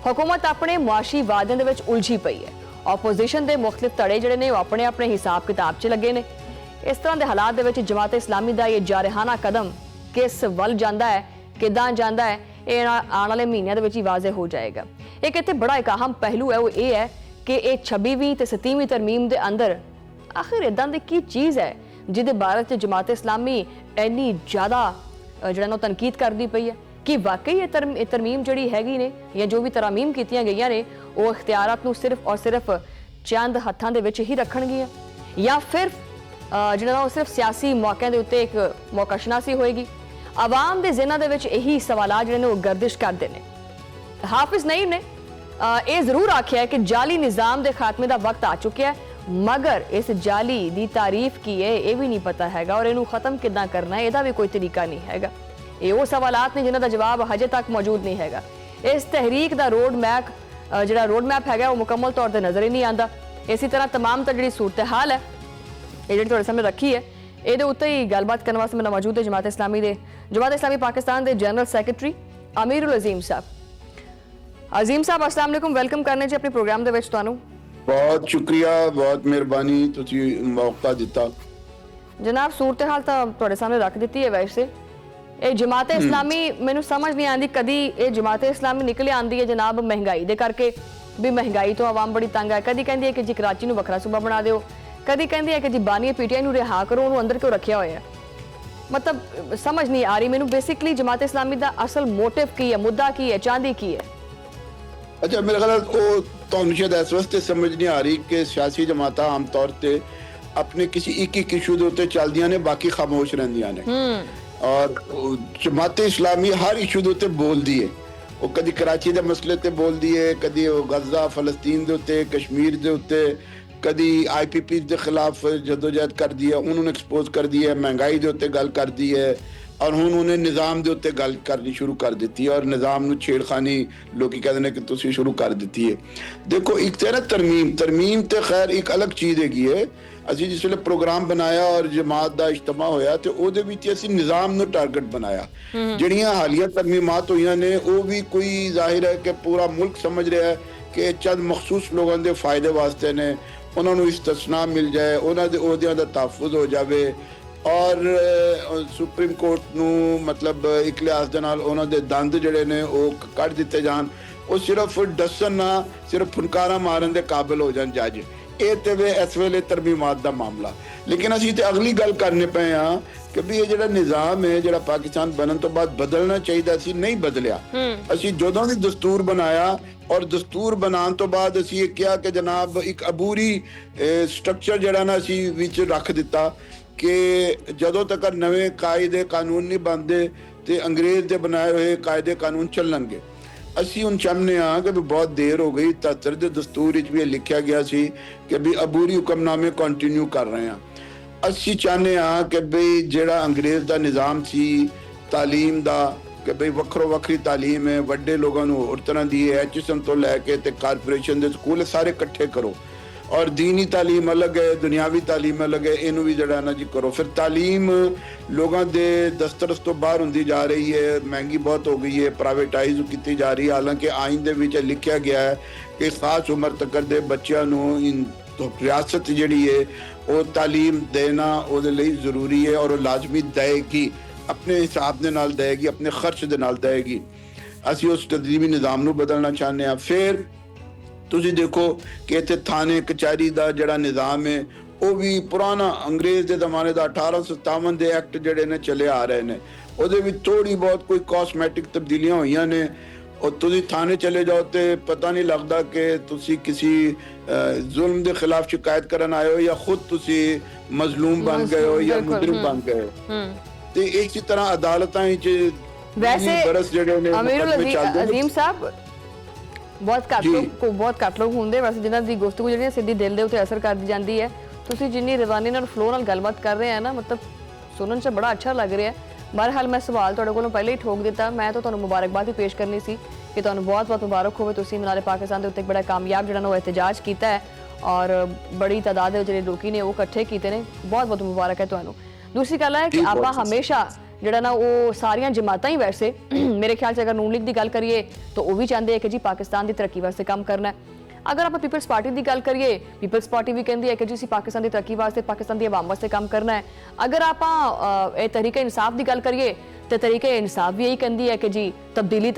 हुकूमत अपने मुआशी वादे दे विच उलझी पई है। ओपोजिशन के मुख्तलिफ धड़े जिहड़े ने अपने अपने हिसाब किताब च लगे ने। इस तरह के हालात दे विच जमात इस्लामी का यह जारहाना कदम किस वल जांदा है किदां जांदा है ये आने वाले महीनों के विच ही वाज़े हो जाएगा। एक इत्थे बड़ा एक अहम पहलू है वो ये है कि ये 26वीं ते 27वीं तरमीम के अंदर आखिर इदां दी की चीज़ है जिहदे बारे च जमात इस्लामी इन्नी ज़्यादा जिहड़ा ना तनकीद करती पई है कि वाकई ये तरमीम जिहड़ी हैगी ने या जो भी तरामीम कीतियां गईयां ने वो इख्तियारात नूं सिर्फ और सिर्फ चंद हत्थां दे विच ही रखणगीਆਂ या फिर जिहड़ा ना सिर्फ सियासी मौक़िਆਂ ਦੇ ਉੱਤੇ एक मौकाशनासी होएगी। आवाम के जिन्हां दे विच यही सवालात जिहड़े ने वो गर्दिश करते हैं। हाफिज नईम ने यह जरूर आख्या है कि जाली निज़ाम के खात्मे का वक्त आ चुका है मगर इस जाली की तारीफ की है ये भी नहीं पता हैगा और इनू खत्म किदां करना है यदा भी कोई तरीका नहीं हैगा। ये वो सवालात ने जिन्हां दा जवाब हजे तक मौजूद नहीं हैगा। इस तहरीक का रोड मैप हैगा वो मुकम्मल तौर पर नज़र ही नहीं आता। इसी तरह तमाम तर जिहड़ी सूरत हाल है ये जिहड़ी तुहाडे सामने रखी है ये उत्ते ही गलबात करने वास्ते मेरा मौजूद है जमात इस्लामी पाकिस्तान के जनरल सैकटरी अमीरुल अजीम साहब। अजीम साहब अस्सलाम वालेकुम, वेलकम करने जी अपने प्रोग्राम दे विच तुहानू। बहुत शुक्रिया, बहुत मेहरबानी तुसीं मौका दिता। जनाब सूरत हाल तो तुहाडे सामने रख दी है। वैसे ਇਹ ਜਮਾਤ ਇਸਲਾਮੀ ਮੈਨੂੰ ਸਮਝ ਨਹੀਂ ਆਉਂਦੀ ਕਦੀ ਇਹ ਜਮਾਤ ਇਸਲਾਮੀ ਨਿਕਲ ਆਉਂਦੀ ਹੈ ਜਨਾਬ ਮਹਿੰਗਾਈ ਦੇ ਕਰਕੇ ਵੀ ਮਹਿੰਗਾਈ ਤੋਂ ਆਵਾਮ ਬੜੀ ਤੰਗ ਹੈ। ਕਦੀ ਕਹਿੰਦੀ ਹੈ ਕਿ ਜੀ ਕਰਾਚੀ ਨੂੰ ਵੱਖਰਾ ਸੂਬਾ ਬਣਾ ਦਿਓ, ਕਦੀ ਕਹਿੰਦੀ ਹੈ ਕਿ ਜੀ ਬਾਨੀਆ ਪੀਟੀਆਈ ਨੂੰ ਰਿਹਾ ਕਰੋ, ਉਹਨੂੰ ਅੰਦਰ ਕਿਉਂ ਰੱਖਿਆ ਹੋਇਆ ਹੈ। ਮਤਲਬ ਸਮਝ ਨਹੀਂ ਆ ਰਹੀ ਮੈਨੂੰ ਬੇਸਿਕਲੀ ਜਮਾਤ ਇਸਲਾਮੀ ਦਾ ਅਸਲ ਮੋਟਿਵ ਕੀ ਹੈ, ਮੁੱਦਾ ਕੀ ਹੈ, ਚਾਹੁੰਦੀ ਕੀ ਹੈ। ਅੱਛਾ ਮੇਰੇ ਖਿਆਲ ਉਹ ਤੁਹਾਨੂੰ ਸ਼ਾਇਦ ਇਸ ਵਾਸਤੇ ਸਮਝ ਨਹੀਂ ਆ ਰਹੀ ਕਿ ਸਿਆਸੀ ਜਮਾਤਾਂ ਆਮ ਤੌਰ ਤੇ ਆਪਣੇ ਕਿਸੇ ਇੱਕ ਇਸ਼ੂ ਦੇ ਉੱਤੇ ਚੱਲਦੀਆਂ ਨੇ, ਬਾਕੀ ਖਾਮੋਸ਼ ਰਹਿੰਦੀਆਂ ਨੇ। ਔਰ ਜਮਾਤ ਇਸਲਾਮੀ ਹਰ ਇਸ਼ੂ ਦੇ ਉੱਤੇ ਬੋਲਦੀ ਹੈ। ਉਹ ਕਦੀ ਕਰਾਚੀ ਦੇ ਮਸਲੇ ਤੇ ਬੋਲਦੀ ਹੈ, ਕਦੀ ਉਹ ਗਜ਼ਾ ਫਲਸਤੀਨ ਦੇ ਉੱਤੇ, ਕਸ਼ਮੀਰ ਦੇ ਉੱਤੇ, ਕਦੀ IPP ਦੇ ਖਿਲਾਫ ਜਦੋਜਹਿਦ ਕਰਦੀ ਹੈ, ਉਹਨਾਂ ਨੂੰ ਐਕਸਪੋਜ਼ ਕਰਦੀ ਹੈ, ਮਹਿੰਗਾਈ ਦੇ ਉੱਤੇ ਗੱਲ ਕਰਦੀ ਹੈ। ਔਰ ਹੁਣ ਉਹਨੇ ਨਿਜ਼ਾਮ ਦੇ ਉੱਤੇ ਗੱਲ ਕਰਨੀ ਸ਼ੁਰੂ ਕਰ ਦਿੱਤੀ ਹੈ ਔਰ ਨਿਜ਼ਾਮ ਨੂੰ ਛੇੜਖਾਨੀ ਲੋਕੀ ਕਹਿੰਦੇ ਨੇ ਕਿ ਤੁਸੀਂ ਸ਼ੁਰੂ ਕਰ ਦਿੱਤੀ ਹੈ। ਦੇਖੋ ਇੱਕ ਤੇ ਨਾ ਤਰਮੀਮ ਤੇ ਖੈਰ ਇੱਕ ਅਲੱਗ ਚੀਜ਼ ਹੈਗੀ ਹੈ। ਅਸੀਂ ਜਿਸ ਵੇਲੇ ਪ੍ਰੋਗਰਾਮ ਬਣਾਇਆ ਔਰ ਜਮਾਤ ਦਾ ਇਜਤਮਾ ਹੋਇਆ ਤੇ ਉਹਦੇ ਵਿੱਚ ਅਸੀਂ ਨਿਜ਼ਾਮ ਨੂੰ ਟਾਰਗੇਟ ਬਣਾਇਆ। ਜਿਹੜੀਆਂ ਹਾਲੀਆ ਤਰਮੀਮਾਤ ਹੋਈਆਂ ਨੇ ਉਹ ਵੀ ਕੋਈ ਜ਼ਾਹਿਰ ਹੈ ਕਿ ਪੂਰਾ ਮੁਲਕ ਸਮਝ ਰਿਹਾ ਹੈ ਕਿ ਚੰਦ ਮਖਸੂਸ ਲੋਕਾਂ ਦੇ ਫਾਇਦੇ ਵਾਸਤੇ ਨੇ, ਉਹਨਾਂ ਨੂੰ ਇਸਤਸਨਾ ਮਿਲ ਜਾਏ, ਉਹਨਾਂ ਦੇ ਅਹੁਦਿਆਂ ਦਾ ਤਹਫੁਜ਼ ਹੋ ਜਾਵੇ ਔਰ ਸੁਪਰੀਮ ਕੋਰਟ ਨੂੰ ਮਤਲਬ ਇੱਕ ਲਿਹਾਜ਼ ਦੇ ਨਾਲ ਉਹਨਾਂ ਦੇ ਦੰਦ ਜਿਹੜੇ ਨੇ ਉਹ ਕੱਢ ਦਿੱਤੇ ਜਾਣ, ਉਹ ਸਿਰਫ ਦੱਸਣ ਨਾ ਸਿਰਫ ਫੁਨਕਾਰਾ ਮਾਰਨ ਦੇ ਕਾਬਿਲ ਹੋ ਜਾਣ ਜੱਜ। ਇਹ ਤੇ ਵੇ ਇਸ ਵੇਲੇ ਤਰਮੀਮਾਤ ਦਾ ਮਾਮਲਾ। ਲੇਕਿਨ ਅਸੀਂ ਤੇ ਅਗਲੀ ਗੱਲ ਕਰਨੇ ਪਏ ਹਾਂ ਕਿ ਵੀ ਇਹ ਜਿਹੜਾ ਨਿਜ਼ਾਮ ਹੈ ਜਿਹੜਾ ਪਾਕਿਸਤਾਨ ਬਣਨ ਤੋਂ ਬਾਅਦ ਬਦਲਣਾ ਚਾਹੀਦਾ ਸੀ, ਨਹੀਂ ਬਦਲਿਆ। ਅਸੀਂ ਜਦੋਂ ਵੀ ਦਸਤੂਰ ਬਣਾਇਆ ਔਰ ਦਸਤੂਰ ਬਣਾਉਣ ਤੋਂ ਬਾਅਦ ਅਸੀਂ ਇਹ ਕਿਹਾ ਕਿ ਜਨਾਬ ਇੱਕ ਅਬੂਰੀ ਸਟਰਕਚਰ ਜਿਹੜਾ ਨਾ ਅਸੀਂ ਵਿੱਚ ਰੱਖ ਦਿੱਤਾ ਕਿ ਜਦੋਂ ਤੱਕ ਨਵੇਂ ਕਾਇਦੇ ਕਾਨੂੰਨ ਨਹੀਂ ਬਣਦੇ ਤੇ ਅੰਗਰੇਜ਼ ਦੇ ਬਣਾਏ ਹੋਏ ਕਾਇਦੇ ਕਾਨੂੰਨ ਚੱਲਣਗੇ। ਅਸੀਂ ਹੁਣ ਚਾਹੁੰਦੇ ਹਾਂ ਕਿ ਵੀ ਬਹੁਤ ਦੇਰ ਹੋ ਗਈ। 73 ਦੇ ਦਸਤੂਰ ਵਿੱਚ ਵੀ ਇਹ ਲਿਖਿਆ ਗਿਆ ਸੀ ਕਿ ਵੀ ਅਬੂਰੀ ਹੁਕਮਨਾਮੇ ਕੰਟੀਨਿਊ ਕਰ ਰਹੇ ਹਾਂ। ਅਸੀਂ ਚਾਹੁੰਦੇ ਹਾਂ ਕਿ ਵੀ ਜਿਹੜਾ ਅੰਗਰੇਜ਼ ਦਾ ਨਿਜ਼ਾਮ ਸੀ ਤਾਲੀਮ ਦਾ ਕਿ ਵੀ ਵੱਖਰੀ ਤਾਲੀਮ ਹੈ, ਵੱਡੇ ਲੋਕਾਂ ਨੂੰ ਹੋਰ ਤਰ੍ਹਾਂ ਦੀ ਹੈ, HSM ਤੋਂ ਲੈ ਕੇ ਤੇ ਕਾਰਪੋਰੇਸ਼ਨ ਦੇ ਸਕੂਲ ਸਾਰੇ ਇਕੱਠੇ ਕਰੋ ਔਰ दीनी तालीम अलग है, दुनियावी तालीम अलग है, इनू भी जड़ा ना जी करो। फिर तालीम लोगों के दस्तरस तो बाहर होंदी जा रही है, महंगी बहुत हो गई है, प्राइवेटाइज की जा रही है। हालांकि आइन दे विच लिखा गया है कि खास उम्र तक दे बच्चों नूं इन तो रियासत जिहड़ी है वो तालीम देना उहदे लई जरूरी है और लाजमी देगी, अपने हिसाब दे नाल देगी, अपने खर्च दे नाल देगी। असीं उस तदरीमी निज़ाम नूं बदलना चाहते हैं। फिर ਤੁਸੀਂ ਦੇਖੋ ਕਿ ਇੱਥੇ ਥਾਣੇ ਕਚਹਿਰੀ ਦਾ ਜਿਹੜਾ ਨਿਜ਼ਾਮ ਹੈ ਉਹ ਵੀ ਪੁਰਾਣਾ ਅੰਗਰੇਜ਼ ਦੇ ਜ਼ਮਾਨੇ ਦਾ 1857 ਦੇ ਐਕਟ ਜਿਹੜੇ ਨੇ ਚਲੇ ਆ ਰਹੇ ਨੇ, ਉਹਦੇ ਵਿੱਚ ਥੋੜੀ ਬਹੁਤ ਕੋਈ ਕਾਸਮੈਟਿਕ ਤਬਦੀਲੀਆਂ ਹੋਈਆਂ ਨੇ। और ਤੁਸੀਂ थाने चले जाओ तो पता नहीं लगता कि तुसी किसी जुल्म के खिलाफ शिकायत करन आए हो या खुद तुसी मजलूम बन गए हो या मुजरिम बन गए हो। तो इसी तरह अदालतां वैसे अजीम साहब बहुत घੱਟ लोग ਹੁੰਦੇ ਵੈਸੇ ਜਿਨ੍ਹਾਂ ਦੀ ਗੁਫ਼ਤਗੂ ਜਿਹੜੀ ਸਿੱਧੀ ਦਿਲ ਦੇ ਉੱਤੇ ਅਸਰ ਕਰਦੀ ਜਾਂਦੀ ਹੈ। ਤੁਸੀਂ ਜਿੰਨੀ ਰਵਾਨੀ ਨਾਲ ਫਲੋ ਨਾਲ ਗੱਲਬਾਤ ਕਰ ਰਹੇ ਆ ਨਾ, ਮਤਲਬ ਸੁਣਨ 'ਚ ਬੜਾ ਅੱਛਾ ਲੱਗ ਰਿਹਾ ਹੈ। बहरहाल मैं सवाल तुहाडे कोलों पहले ही ठोक दिता। मैं तो तुहानूं मुबारकबाद ही पेश करनी सी कि तुहानूं बहुत बहुत मुबारक होवे, तुसीं मीनारे पाकिस्तान दे उत्ते बड़ा कामयाब जिहड़ा ना एहतजाज कीता है और बड़ी तादाद दे जिहड़े लोकी ने वो इकट्ठे कीते ने। बहुत बहुत मुबारक है तुहानूं। दूसरी गल है कि आपां हमेशा जिहड़ा ना वो सारियां जमातां ही वैसे मेरे ख्याल से अगर नून लीग दी गल करिए तो वो भी चाहते हैं कि जी पाकिस्तान की तरक्की वास्ते काम करना है। अगर आप पीपल्स पार्टी की गल करिए, पीपल्स पार्टी भी कहती है कि जी असीं पाकिस्तान की तरक्की वास्ते पाकिस्तान की आवाम वास्ते काम करना है। अगर आप तहरीक इंसाफ की गल करिए तो तहरीक इंसाफ भी यही कहती है कि जी तब्दीली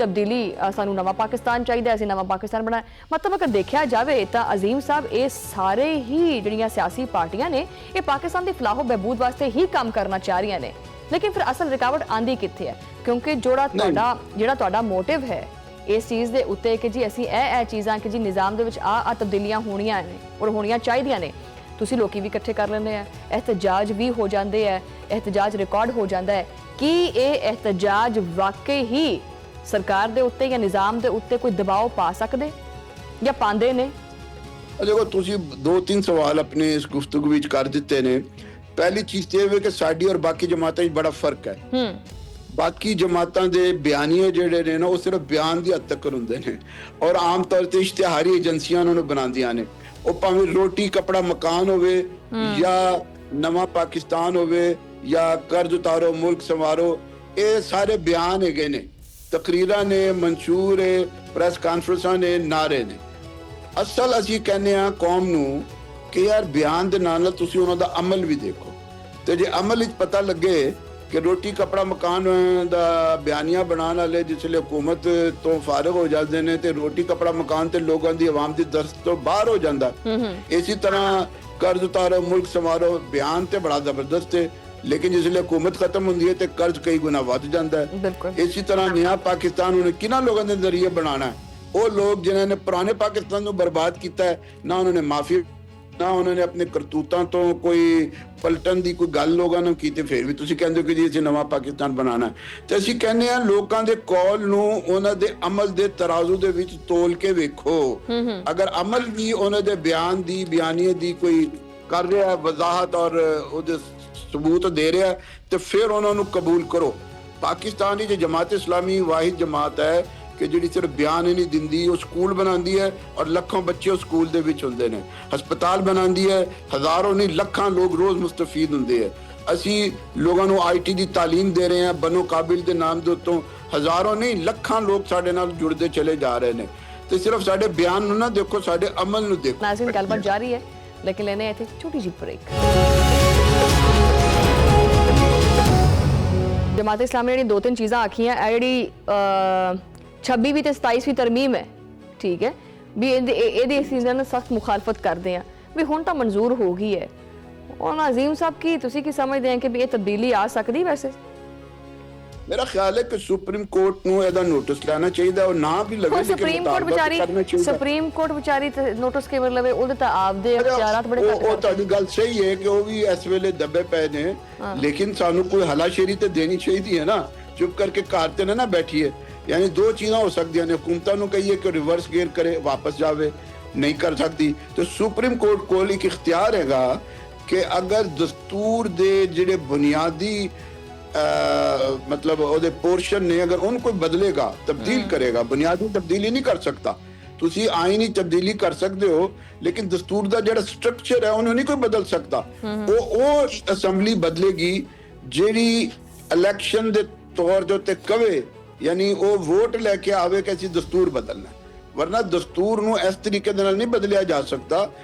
सानू नवा पाकिस्तान चाहिए, असीं नवा पाकिस्तान बनाना। मतलब अगर देखा जाए तो अजीम साहब ये सारे ही जिहड़ियां सियासी पार्टियां ने ये पाकिस्तान की फलाहो बहबूद वास्ते ही काम करना चाह रही ने। लेकिन फिर असल रुकावट आंदी कित्थे है? क्योंकि जिहड़ा तुहाडा मोटिव है इस चीज़ के उत्ते कि जी असीं ਇਹ चीज़ां कि जी निज़ाम दे विच आ तब्दीलियां होणियां ने और होणियां चाहिदियां ने, तुसीं लोकी भी इकट्ठे कर लैंदे आ, एहतजाज भी हो जाते हैं, एहतजाज रिकॉर्ड हो जाता है। कि ये एहतजाज वाकई ही सरकार दे उत्ते या निज़ाम दे उत्ते कोई दबाव पा सकदे या पांदे ने? देखो तुसीं दो तीन सवाल अपने इस गुफ्तगू विच कर दित्ते ने। पहली चीज़ तो यह है कि साडी और बाकी जमातां विच बड़ा फर्क है। बाकी जमातां दे बयानीए जिहड़े ने ना वो सिर्फ बयान दी हद तक हुंदे ने और आम तौर ते इश्तिहारी एजेंसियां उन्होंने बनांदियां ने। वो भावें रोटी कपड़ा मकान होवे या नवा पाकिस्तान होवे या कर्ज उतारो मुल्क संवारो, ये सारे बयान हैगे ने, तकरीरां ने, मंशूर है, प्रैस कानफ्रेंसां ने, नारे ने। असल असीं कहने आ कौम नूं कि यार बयान दे नाल तुसीं उन्हां दा अमल भी देखो, ते जे अमल विच पता लगे ਕਿ ਰੋਟੀ ਕਪੜਾ ਮਕਾਨ ਦਾ ਬਿਆਨੀਆਂ ਬਣਾਉਣ ਵਾਲੇ ਜਿਸਲੇ ਹੁਕੂਮਤ ਤੋਂ ਫਾਰਗ ਹੋ ਜਾਂਦੇ ਨੇ ਤੇ ਰੋਟੀ ਕਪੜਾ ਮਕਾਨ ਤੇ ਲੋਕਾਂ ਦੀ ਆਵਾਮ ਦੀ ਦਸਤ ਤੋਂ ਬਾਹਰ ਹੋ ਜਾਂਦਾ। ਇਸੇ ਤਰ੍ਹਾਂ ਕਰਜ਼ ਉਤਾਰੋ ਮੁਲਕ ਸੰਵਾਰੋ ਬਿਆਨ ਤੇ ਬੜਾ ਜ਼ਬਰਦਸਤ ਹੈ, ਲੇਕਿਨ ਜਿਸਲੇ ਹੁਕੂਮਤ ਖਤਮ ਹੁੰਦੀ ਹੈ ਤੇ ਕਰਜ਼ ਕਈ ਗੁਣਾ ਵੱਧ ਜਾਂਦਾ ਹੈ। ਇਸੇ ਤਰ੍ਹਾਂ ਨया ਪਾਕਿਸਤਾਨ ਉਹਨੇ ਕਿਹਨਾਂ ਲੋਕਾਂ ਦੇ ਜ਼ਰੀਏ ਬਣਾਉਣਾ ਹੈ? ਉਹ ਲੋਕ ਜਿਨ੍ਹਾਂ ਨੇ ਪੁਰਾਣੇ ਪਾਕਿਸਤਾਨ ਨੂੰ ਬਰਬਾਦ ਕੀਤਾ ਹੈ, ਨਾ ਉਹਨਾਂ ਨੇ ਮਾਫੀ ਨਾ ਉਹਨਾਂ ਨੇ ਆਪਣੇ ਕਰਤੂਤਾਂ ਤੋਂ ਕੋਈ ਪਲਟਣ ਦੀ ਕੋਈ ਗੱਲ ਲੋਕਾਂ ਨੂੰ ਕੀਤੀ, ਫਿਰ ਵੀ ਤੁਸੀਂ ਕਹਿੰਦੇ ਹੋ ਕਿ ਜੀ ਅਸੀਂ ਨਵਾਂ ਪਾਕਿਸਤਾਨ ਬਣਾਉਣਾ। ਤੇ ਅਸੀਂ ਕਹਿੰਦੇ ਆ ਲੋਕਾਂ ਦੇ ਕੌਲ ਨੂੰ ਉਹਨਾਂ ਦੇ ਅਮਲ ਦੇ ਤਰਾਜ਼ੂ ਦੇ ਵਿੱਚ ਤੋਲ ਕੇ ਵੇਖੋ। ਅਗਰ ਅਮਲ ਵੀ ਉਹਨਾਂ ਦੇ ਬਿਆਨ ਦੀ ਬਿਆਨੀਏ ਦੀ ਕੋਈ ਕਰ ਰਿਹਾ ਵਜ਼ਾਹਤ ਔਰ ਉਹਦੇ ਸਬੂਤ ਦੇ ਰਿਹਾ ਤੇ ਫਿਰ ਉਹਨਾਂ ਨੂੰ ਕਬੂਲ ਕਰੋ। ਪਾਕਿਸਤਾਨ ਦੀ ਜਮਾਤ ਇਸਲਾਮੀ ਵਾਹਿਦ ਜਮਾਤ ਹੈ ਕਿ ਜਿਹੜੀ ਸਿਰਫ ਬਿਆਨ ਹੀ ਨਹੀਂ ਦਿੰਦੀ, ਉਹ ਸਕੂਲ ਬਣਾਉਂਦੀ ਹੈ ਔਰ ਲੱਖਾਂ ਬੱਚੇ ਉਸ ਸਕੂਲ ਦੇ ਵਿੱਚ ਹੁੰਦੇ ਨੇ, ਹਸਪਤਾਲ ਬਣਾਉਂਦੀ ਹੈ, ਹਜ਼ਾਰਾਂ ਨਹੀਂ ਲੱਖਾਂ ਲੋਕ ਰੋਜ਼ ਮੁਸਤਫੀਦ ਹੁੰਦੇ ਹੈ। ਅਸੀਂ ਲੋਕਾਂ ਨੂੰ ਆਈਟੀ ਦੀ ਤਾਲੀਮ ਦੇ ਰਹੇ ਹਾਂ ਬਨੋ ਕਾਬਿਲ ਦੇ ਨਾਮ ਦੇ ਉੱਤੋਂ, ਹਜ਼ਾਰਾਂ ਨਹੀਂ ਲੱਖਾਂ ਲੋਕ ਸਾਡੇ ਨਾਲ ਜੁੜਦੇ ਚਲੇ ਜਾ ਰਹੇ ਨੇ। ਤੇ ਸਿਰਫ ਸਾਡੇ ਬਿਆਨ ਨੂੰ ਨਾ ਦੇਖੋ, ਸਾਡੇ ਅਮਲ ਨੂੰ ਦੇਖੋ। ਨਾਜ਼ਰੀਨ ਗੱਲਬਾਤ ਜਾਰੀ ਹੈ, ਲੇਕਿਨ ਲੈਣੇ ਇੱਥੇ ਛੋਟੀ ਜਿਹੀ ਬ੍ਰੇਕ। ਜਮਾਤ ਇਸਲਾਮੀ ਨੇ ਜਿਹੜੀ ਦੋ ਤਿੰਨ ਚੀਜ਼ਾਂ ਆਖੀਆਂ, ਇਹ ਜਿਹੜੀ 26ਵੀਂ ਤੇ 27ਵੀਂ ਤਰਮੀਮ ਹੈ, ਠੀਕ ਹੈ ਵੀ ਇਹਦੀ ਸੀਜ਼ਨ ਸਖਤ ਮੁਖਾਲਫਤ ਕਰਦੇ ਆ ਵੀ ਹੁਣ ਤਾਂ ਮਨਜ਼ੂਰ ਹੋ ਗਈ ਹੈ। ਉਹ ਨਾਜ਼ੀਮ ਸਾਹਿਬ ਕੀ ਤੁਸੀਂ ਕੀ ਸਮਝਦੇ ਆ ਕਿ ਵੀ ਇਹ ਤਬਦੀਲੀ ਆ ਸਕਦੀ? ਵੈਸੇ ਮੇਰਾ ਖਿਆਲ ਹੈ ਕਿ ਸੁਪਰੀਮ ਕੋਰਟ ਨੂੰ ਇਹਦਾ ਨੋਟਿਸ ਲੈਣਾ ਚਾਹੀਦਾ, ਉਹ ਨਾ ਵੀ ਲਵੇ ਸੁਪਰੀਮ ਕੋਰਟ ਵਿਚਾਰੀ ਨੋਟਿਸ ਕਿਵੇਂ ਲਵੇ? ਉਹਦੇ ਤਾਂ ਆਪਦੇ ਇਖਤਿਆਰਾਤ ਬੜੇ ਘੱਟ। ਉਹ ਤੁਹਾਡੀ ਗੱਲ ਸਹੀ ਹੈ ਕਿ ਉਹ ਵੀ ਇਸ ਵੇਲੇ ਦੱਬੇ ਪਏ ਨੇ, ਲੇਕਿਨ ਸਾਨੂੰ ਕੋਈ ਹਲਾਸ਼ੇਰੀ ਤੇ ਦੇਣੀ ਚਾਹੀਦੀ ਹੈ ਨਾ, ਚੁੱਪ ਕਰਕੇ ਘਰ ਤੇ ਨਾ ਬੈਠੀਏ। यानी दो चीज़ां हो सकती हैं, हुकूमतों को कहिए कि रिवर्स गेयर करे वापस जावे, नहीं कर सकती तो सुप्रीम कोर्ट को एक इख्तियार हैगा कि अगर दस्तूर दे जिहड़े बुनियादी मतलब ओदे पोर्शन ने अगर उनको बदलेगा तब्दील करेगा, बुनियादी तब्दीली नहीं कर सकता। तुसी आईनी तब्दीली कर सकते हो लेकिन दस्तूर दा जिहड़ा स्ट्रक्चर है उन्हें नहीं कोई बदल सकता। वो असैंबली बदलेगी जिहड़ी इलेक्शन दे तौर दे उत्ते कवे, यानी वो वोट लेके आवे कि ਅਸੀਂ ਦਸਤੂਰ ਬਦਲਣਾ, ਵਰਨਾ ਦਸਤੂਰ ਨੂੰ ਇਸ ਤਰੀਕੇ ਦੇ ਨਾਲ ਨਹੀਂ ਬਦਲਿਆ ਜਾ ਸਕਦਾ।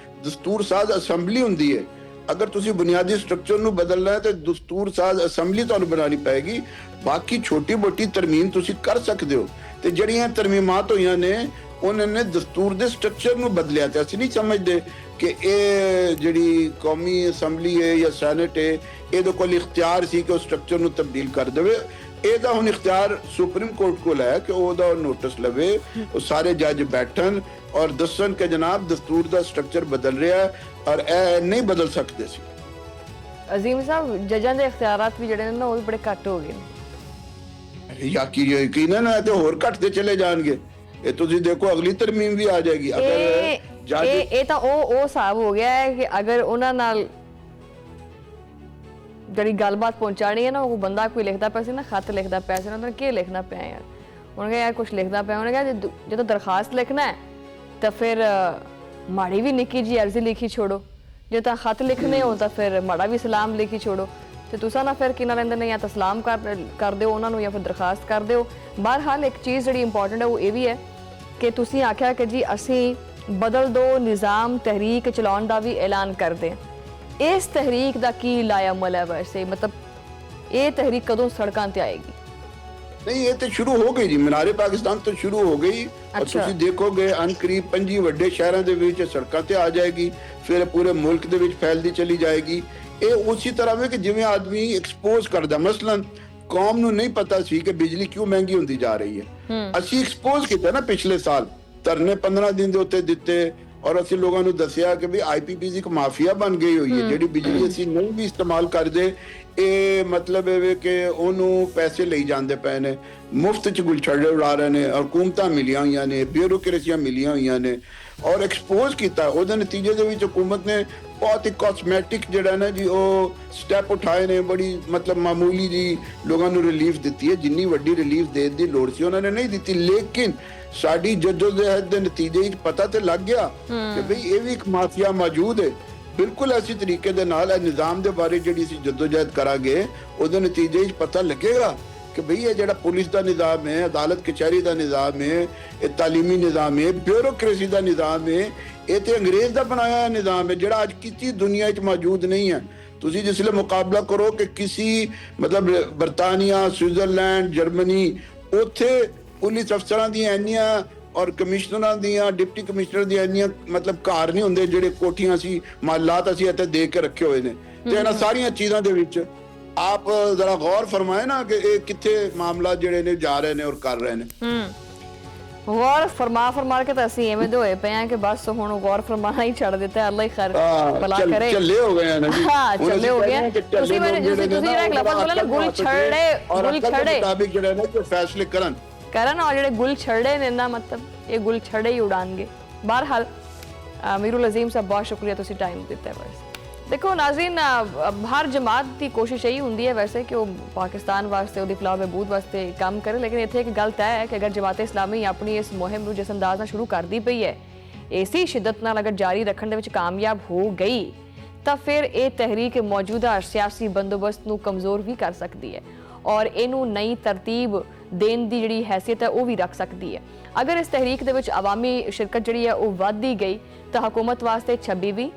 ਦਸਤੂਰ ਸਾਜ਼ ਅਸੈਂਬਲੀ ਹੁੰਦੀ ਹੈ, ਅਗਰ ਤੁਸੀਂ ਬੁਨਿਆਦੀ ਸਟਰਕਚਰ ਨੂੰ ਬਦਲਣਾ ਹੈ ਤੇ ਦਸਤੂਰ ਸਾਜ਼ ਅਸੈਂਬਲੀ ਤੁਹਾਨੂੰ ਬਣਾਉਣੀ ਪਏਗੀ। ਬਾਕੀ ਛੋਟੀ ਮੋਟੀ ਤਰਮੀਮ ਤੁਸੀਂ ਕਰ ਸਕਦੇ ਹੋ। ਤੇ ਜਿਹੜੀਆਂ ਤਰਮੀਮਾਤ ਹੋਈਆਂ ਨੇ ਉਹਨਾਂ ਨੇ ਦਸਤੂਰ ਦੇ ਸਟਰਕਚਰ ਨੂੰ ਬਦਲਿਆ ਤੇ ਅਸੀਂ ਨਹੀਂ ਸਮਝਦੇ ਕਿ ਇਹ ਜਿਹੜੀ ਕੌਮੀ ਅਸੈਂਬਲੀ ਹੈ ਜਾਂ ਸੈਨੇਟ ਹੈ ਇਹਦੇ ਕੋਲ ਇਖਤਿਆਰ ਸੀ ਕਿ ਉਹ ਸਟਰਕਚਰ ਨੂੰ ਤਬਦੀਲ ਕਰ ਦੇਵੇ। ਇਹਦਾ ਹੁਣ ਇਖਤਿਆਰ ਸੁਪਰੀਮ ਕੋਰਟ ਕੋਲ ਹੈ ਕਿ ਉਹਦਾ ਨੋਟਿਸ ਲਵੇ, ਉਹ ਸਾਰੇ ਜੱਜ ਬੈਠਣ ਔਰ ਦੱਸਣ ਕਿ ਜਨਾਬ ਦਸਤੂਰ ਦਾ ਸਟਰਕਚਰ ਬਦਲ ਰਿਹਾ ਹੈ ਔਰ ਇਹ ਨਹੀਂ ਬਦਲ ਸਕਦੇ ਸੀ। ਅਜ਼ੀਮ ਸਾਹਿਬ ਜੱਜਾਂ ਦੇ ਇਖਤਿਆਰਾਤ ਵੀ ਜਿਹੜੇ ਨੇ ਨਾ ਉਹ ਵੀ ਬੜੇ ਘੱਟ ਹੋ ਗਏ ਨੇ। ਯਕੀਨਨ ਹੈ ਤੇ ਹੋਰ ਘੱਟਦੇ ਚਲੇ ਜਾਣਗੇ। ਇਹ ਤੁਸੀਂ ਦੇਖੋ ਅਗਲੀ ਤਰਮੀਮ ਵੀ ਆ ਜਾਏਗੀ। ਅਗਰ ਜੱਜ ਇਹ ਤਾਂ ਉਹ ਹਿਸਾਬ ਹੋ ਗਿਆ ਹੈ ਕਿ ਅਗਰ ਉਹਨਾਂ ਨਾਲ ਜਿਹੜੀ ਗੱਲਬਾਤ ਪਹੁੰਚਾਣੀ ਹੈ ਨਾ, ਉਹ ਬੰਦਾ ਕੋਈ ਲਿਖਦਾ ਪਿਆ ਸੀ ਨਾ, ਖੱਤ ਲਿਖਦਾ ਪਿਆ ਸੀ ਨਾ, ਉਹਨਾਂ ਨੇ ਕੀ ਲਿਖਣਾ ਪਿਆ ਯਾਰ, ਉਹਨਾਂ ਨੇ ਯਾਰ ਕੁਛ ਲਿਖਦਾ ਪਿਆ, ਉਹਨੇ ਕਿਹਾ ਜਦੋਂ ਦਰਖਾਸਤ ਲਿਖਣਾ ਹੈ ਤਾਂ ਫਿਰ ਮਾੜੀ ਵੀ ਨਿੱਕੀ ਜੀ ਅਰਜ਼ੀ ਲਿਖੀ ਛੋੜੋ, ਜੇ ਤਾਂ ਖੱਤ ਲਿਖਣੇ ਹੋ ਤਾਂ ਫਿਰ ਮਾੜਾ ਵੀ ਸਲਾਮ ਲਿਖੀ ਛੋੜੋ। ਤੇ ਤੁਸੀਂ ਨਾ ਫਿਰ ਕਿਨਾਂ ਲੈਂਦੇ ਨੇ, ਜਾਂ ਤਾਂ ਸਲਾਮ ਕਰ ਦਿਓ ਉਹਨਾਂ ਨੂੰ ਜਾਂ ਫਿਰ ਦਰਖਾਸਤ ਕਰ ਦਿਓ। ਬਹਰਹਾਲ ਇੱਕ ਚੀਜ਼ ਜਿਹੜੀ ਇੰਪੋਰਟੈਂਟ ਹੈ ਉਹ ਇਹ ਵੀ ਹੈ ਕਿ ਤੁਸੀਂ ਆਖਿਆ ਕਿ ਜੀ ਅਸੀਂ ਬਦਲ ਦੋ ਨਿਜ਼ਾਮ ਤਹਿਰੀਕ ਚਲਾਉਣ ਦਾ ਵੀ ਐਲਾਨ ਕਰਦੇ ਹਾਂ। ਇਸ ਤਹਿਰੀਕ ਦਾ ਕੀ ਲਾਇਆਮਲ ਹੈ? ਵੈਸੇ ਮਤਲਬ ਇਹ ਤਹਿਰੀਕ ਕਦੋਂ ਸੜਕਾਂ ਤੇ ਆਏਗੀ? ਨਹੀਂ, ਇਹ ਤੇ ਸ਼ੁਰੂ ਹੋ ਗਈ ਜੀ, ਮਨਾਰੇ ਪਾਕਿਸਤਾਨ ਤੋਂ ਸ਼ੁਰੂ ਹੋ ਗਈ ਔਰ ਤੁਸੀਂ ਦੇਖੋਗੇ ਅਨਕਰੀਬ 5 ਵੱਡੇ ਸ਼ਹਿਰਾਂ ਦੇ ਵਿੱਚ ਸੜਕਾਂ ਤੇ ਆ ਜਾਏਗੀ, ਫਿਰ ਪੂਰੇ ਮੁਲਕ ਦੇ ਵਿੱਚ ਫੈਲਦੀ ਚਲੀ ਜਾਏਗੀ। ਇਹ ਉਸੇ ਤਰ੍ਹਾਂ ਵੇ ਕਿ ਜਿਵੇਂ ਆਦਮੀ ਐਕਸਪੋਜ਼ ਕਰਦਾ, ਮਸਲਨ ਕੌਮ ਨੂੰ ਨਹੀਂ ਪਤਾ ਸੀ ਕਿ ਬਿਜਲੀ ਕਿਉਂ ਮਹਿੰਗੀ ਹੁੰਦੀ ਜਾ ਰਹੀ ਹੈ, ਅਸੀਂ ਐਕਸਪੋਜ਼ ਕੀਤਾ ਨਾ ਪਿਛਲੇ ਸਾਲ, ਧਰਨੇ 15 ਦਿਨ ਦੇ ਉੱਤੇ ਦਿੱਤੇ ਔਰ ਅਸੀਂ ਲੋਕਾਂ ਨੂੰ ਦੱਸਿਆ ਕਿ ਵੀ ਆਈਪੀਪੀਸੀ ਇੱਕ ਮਾਫੀਆ ਬਣ ਗਈ ਹੋਈ ਹੈ, ਜਿਹੜੀ ਬਿਜਲੀ ਅਸੀਂ ਨਹੀਂ ਵੀ ਇਸਤੇਮਾਲ ਕਰਦੇ, ਇਹ ਮਤਲਬ ਇਹ ਕਿ ਉਹਨੂੰ ਪੈਸੇ ਲਈ ਜਾਂਦੇ ਪਏ ਨੇ, ਮੁਫਤ ਚ ਗੁਲਛੜੇ ਉਡਾ ਰਹੇ ਨੇ, ਹਕੂਮਤਾਂ ਮਿਲੀਆਂ ਹੋਈਆਂ ਨੇ, ਬਿਊਰੋਕ੍ਰੇਸੀਆਂ ਮਿਲੀਆਂ ਹੋਈਆਂ ਨੇ ਔਰ ਐਕਸਪੋਜ਼ ਕੀਤਾ। ਉਹਦੇ ਨਤੀਜੇ ਦੇ ਵਿੱਚ ਹਕੂਮਤ ਨੇ ਬਹੁਤ ਹੀ ਕਾਸਮੈਟਿਕ ਜਿਹੜਾ ਨਾ ਜੀ ਉਹ ਸਟੈਪ ਉਠਾਏ ਨੇ, ਬੜੀ ਮਤਲਬ ਮਾਮੂਲੀ ਜੀ ਲੋਕਾਂ ਨੂੰ ਰਿਲੀਫ ਦਿੱਤੀ ਹੈ, ਜਿੰਨੀ ਵੱਡੀ ਰਿਲੀਫ ਦੇਣ ਦੀ ਲੋੜ ਸੀ ਉਹਨਾਂ ਨੇ ਨਹੀਂ ਦਿੱਤੀ। ਲੇਕਿਨ ਸਾਡੀ ਜਦੋਜਹਿਦ ਦੇ ਨਤੀਜੇ ਵਿੱਚ ਪਤਾ ਤੇ ਲੱਗ ਗਿਆ ਕਿ ਬਈ ਇਹ ਵੀ ਇੱਕ ਮਾਫੀਆ ਮੌਜੂਦ ਹੈ। ਬਿਲਕੁਲ ਐਸੀ ਤਰੀਕੇ ਦੇ ਨਾਲ ਇਹ ਨਿਜ਼ਾਮ ਦੇ ਬਾਰੇ ਜਿਹੜੀ ਅਸੀਂ ਜਦੋਜਹਿਦ ਕਰਾਂਗੇ ਉਹਦੇ ਨਤੀਜੇ ਵਿੱਚ ਪਤਾ ਲੱਗੇਗਾ ਕਿ ਬਈ ਇਹ ਜਿਹੜਾ ਪੁਲਿਸ ਦਾ ਨਿਜ਼ਾਮ ਹੈ, ਅਦਾਲਤ ਕਚਹਿਰੀ ਦਾ ਨਿਜ਼ਾਮ ਹੈ, ਇਹ ਤਾਲੀਮੀ ਨਿਜ਼ਾਮ ਹੈ, ਬਿਊਰੋਕ੍ਰੇਸੀ ਦਾ ਨਿਜ਼ਾਮ ਹੈ, ਇਹ ਤੇ ਅੰਗਰੇਜ਼ ਦਾ ਬਣਾਇਆ ਨਿਜ਼ਾਮ ਹੈ ਜਿਹੜਾ ਅੱਜ ਕਿਸੇ ਦੁਨੀਆ ਵਿੱਚ ਮੌਜੂਦ ਨਹੀਂ ਹੈ। ਤੁਸੀਂ ਜਿਸਲੇ ਮੁਕਾਬਲਾ ਕਰੋ ਕਿ ਕਿਸੇ ਮਤਲਬ ਬਰਤਾਨੀਆ, ਸਵਿਟਜ਼ਰਲੈਂਡ, ਜਰਮਨੀ, ਉੱਥੇ ਪੁਲਿਸ ਅਫਸਰਾਂ ਦੀਆਂ ਇੰਨੀਆਂ ਔਰ ਕਮਿਸ਼ਨਰਾਂ ਦੀਆਂ, ਡਿਪਟੀ ਕਮਿਸ਼ਨਰ ਦੀਆਂ ਇੰਨੀਆਂ ਮਤਲਬ ਘਰ ਨਹੀਂ ਹੁੰਦੇ ਜਿਹੜੇ ਕੋਠੀਆਂ ਸੀ, ਮਾਲਾਤ ਅਸੀਂ ਇੱਥੇ ਦੇ ਕੇ ਰੱਖੇ ਹੋਏ ਨੇ। ਤੇ ਇਹਨਾਂ ਸਾਰੀਆਂ ਚੀਜ਼ਾਂ ਦੇ ਵਿੱਚ ਆਪ ਜ਼ਰਾ ਗੌਰ ਫਰਮਾਏ ਨਾ ਕਿ ਇਹ ਕਿੱਥੇ ਮਾਮਲਾ ਜਿਹੜੇ ਨੇ ਜਾ ਰਹੇ ਨੇ ਔਰ ਕਰ ਰਹੇ ਨੇ। ਗੌਰ ਫਰਮਾ ਕੇ ਤਾਂ ਅਸੀਂ ਐਵੇਂ ਦੇ ਹੋਏ ਪਏ ਆ ਕਿ ਬਸ ਹੁਣ ਗੌਰ ਫਰਮਾਣਾ ਹੀ ਛੱਡ ਦਿੱਤਾ। ਅੱਲਾ ਹੀ ਖੈਰ ਭਲਾ ਕਰੇ। ਚੱਲੇ ਹੋ ਗਏ ਨਾ ਜੀ। ਹਾਂ, ਚੱਲੇ ਹੋ ਗਏ। ਤੁਸੀਂ ਜਿਹੜਾ ਇੱਕ ਲਫ਼ਜ਼ ਬੋਲਿਆ ਨਾ, ਗੁਲ ਛੜੇ ਮੁਤਾਬਿਕ ਜਿਹੜੇ ਨੇ ਕਿ ਫੈਸਲੇ ਕਰਨ ਔਰ ਜਿਹੜੇ ਗੁਲ ਛੜੇ ਨੇ ਨਾ, ਮਤਲਬ ਇਹ ਗੁਲ ਛੜੇ ਹੀ ਉਡਾਣਗੇ। ਬਹਰਹਾਲ ਅਮੀरुल अजीम ਸਾਹਿਬ, ਬਹੁਤ ਸ਼ੁਕਰੀਆ ਤੁਸੀਂ ਟਾਈਮ ਦਿੱਤਾ। ਬਸ ਦੇਖੋ ਨਾਜ਼ਰੀਨ, ਹਰ ਜਮਾਤ ਦੀ ਕੋਸ਼ਿਸ਼ ਇਹੀ ਹੁੰਦੀ ਹੈ ਵੈਸੇ ਕਿ ਉਹ ਪਾਕਿਸਤਾਨ ਵਾਸਤੇ, ਉਹਦੀ ਫਲਾਹ ਬਹਿਬੂਦ ਵਾਸਤੇ ਕੰਮ ਕਰੇ, ਲੇਕਿਨ ਇੱਥੇ ਇੱਕ ਗੱਲ ਤੈਅ ਹੈ ਕਿ ਅਗਰ ਜਮਾਤ ਇਸਲਾਮੀ ਆਪਣੀ ਇਸ ਮੁਹਿੰਮ ਨੂੰ ਜਿਸ ਅੰਦਾਜ਼ ਨਾਲ ਸ਼ੁਰੂ ਕਰਦੀ ਪਈ ਹੈ, ਇਸੇ ਸ਼ਿੱਦਤ ਨਾਲ ਅਗਰ ਜਾਰੀ ਰੱਖਣ ਦੇ ਵਿੱਚ ਕਾਮਯਾਬ ਹੋ ਗਈ ਤਾਂ ਫਿਰ ਇਹ ਤਹਿਰੀਕ ਮੌਜੂਦਾ ਸਿਆਸੀ ਬੰਦੋਬਸਤ ਨੂੰ ਕਮਜ਼ੋਰ ਵੀ ਕਰ ਸਕਦੀ ਹੈ ਔਰ ਇਹਨੂੰ ਨਈ ਤਰਤੀਬ ਦੇਣ ਦੀ ਜਿਹੜੀ ਹੈਸੀਅਤ ਹੈ ਉਹ ਵੀ ਰੱਖ ਸਕਦੀ ਹੈ। ਅਗਰ ਇਸ ਤਹਿਰੀਕ ਦੇ ਵਿੱਚ ਆਵਾਮੀ ਸ਼ਿਰਕਤ ਜਿਹੜੀ ਹੈ ਉਹ ਵੱਧਦੀ ਗਈ ਤਾਂ ਹਕੂਮਤ ਵਾਸਤੇ 26ਵੀਂ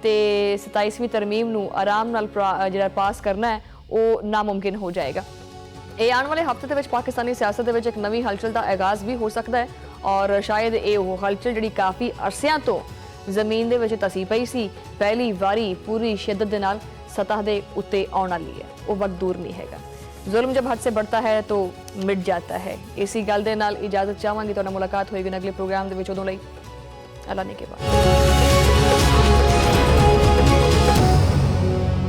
ਤੇ 27ਵੀਂ ਤਰਮੀਮ ਨੂੰ ਆਰਾਮ ਨਾਲ ਜਿਹੜਾ ਪਾਸ ਕਰਨਾ ਹੈ ਉਹ ਨਾਮੁਮਕਿਨ ਹੋ ਜਾਏਗਾ। ਇਹ ਆਉਣ ਵਾਲੇ ਹਫ਼ਤੇ ਦੇ ਵਿੱਚ ਪਾਕਿਸਤਾਨੀ ਸਿਆਸਤ ਦੇ ਵਿੱਚ ਇੱਕ ਨਵੀਂ ਹਲਚਲ ਦਾ ਆਗਾਜ਼ ਵੀ ਹੋ ਸਕਦਾ ਹੈ ਔਰ ਸ਼ਾਇਦ ਇਹ ਉਹ ਹਲਚਲ ਜਿਹੜੀ ਕਾਫੀ ਅਰਸਿਆਂ ਤੋਂ ਜ਼ਮੀਨ ਦੇ ਵਿੱਚ ਧਸੀ ਪਈ ਸੀ, ਪਹਿਲੀ ਵਾਰੀ ਪੂਰੀ ਸ਼ਿੱਦਤ ਦੇ ਨਾਲ ਸਤਹ ਦੇ ਉੱਤੇ ਆਉਣ ਵਾਲੀ ਹੈ। ਉਹ ਵਕਤ ਦੂਰ ਨਹੀਂ ਹੈਗਾ। जुल्म जब हद से बढ़ता है तो मिट जाता है। इसी गल दे नाल इजाजत चाहांगी। तुहाडे नाल मुलाकात होएगी अगले प्रोग्राम दे विच। उदों लई अल्लाह ने के बाद।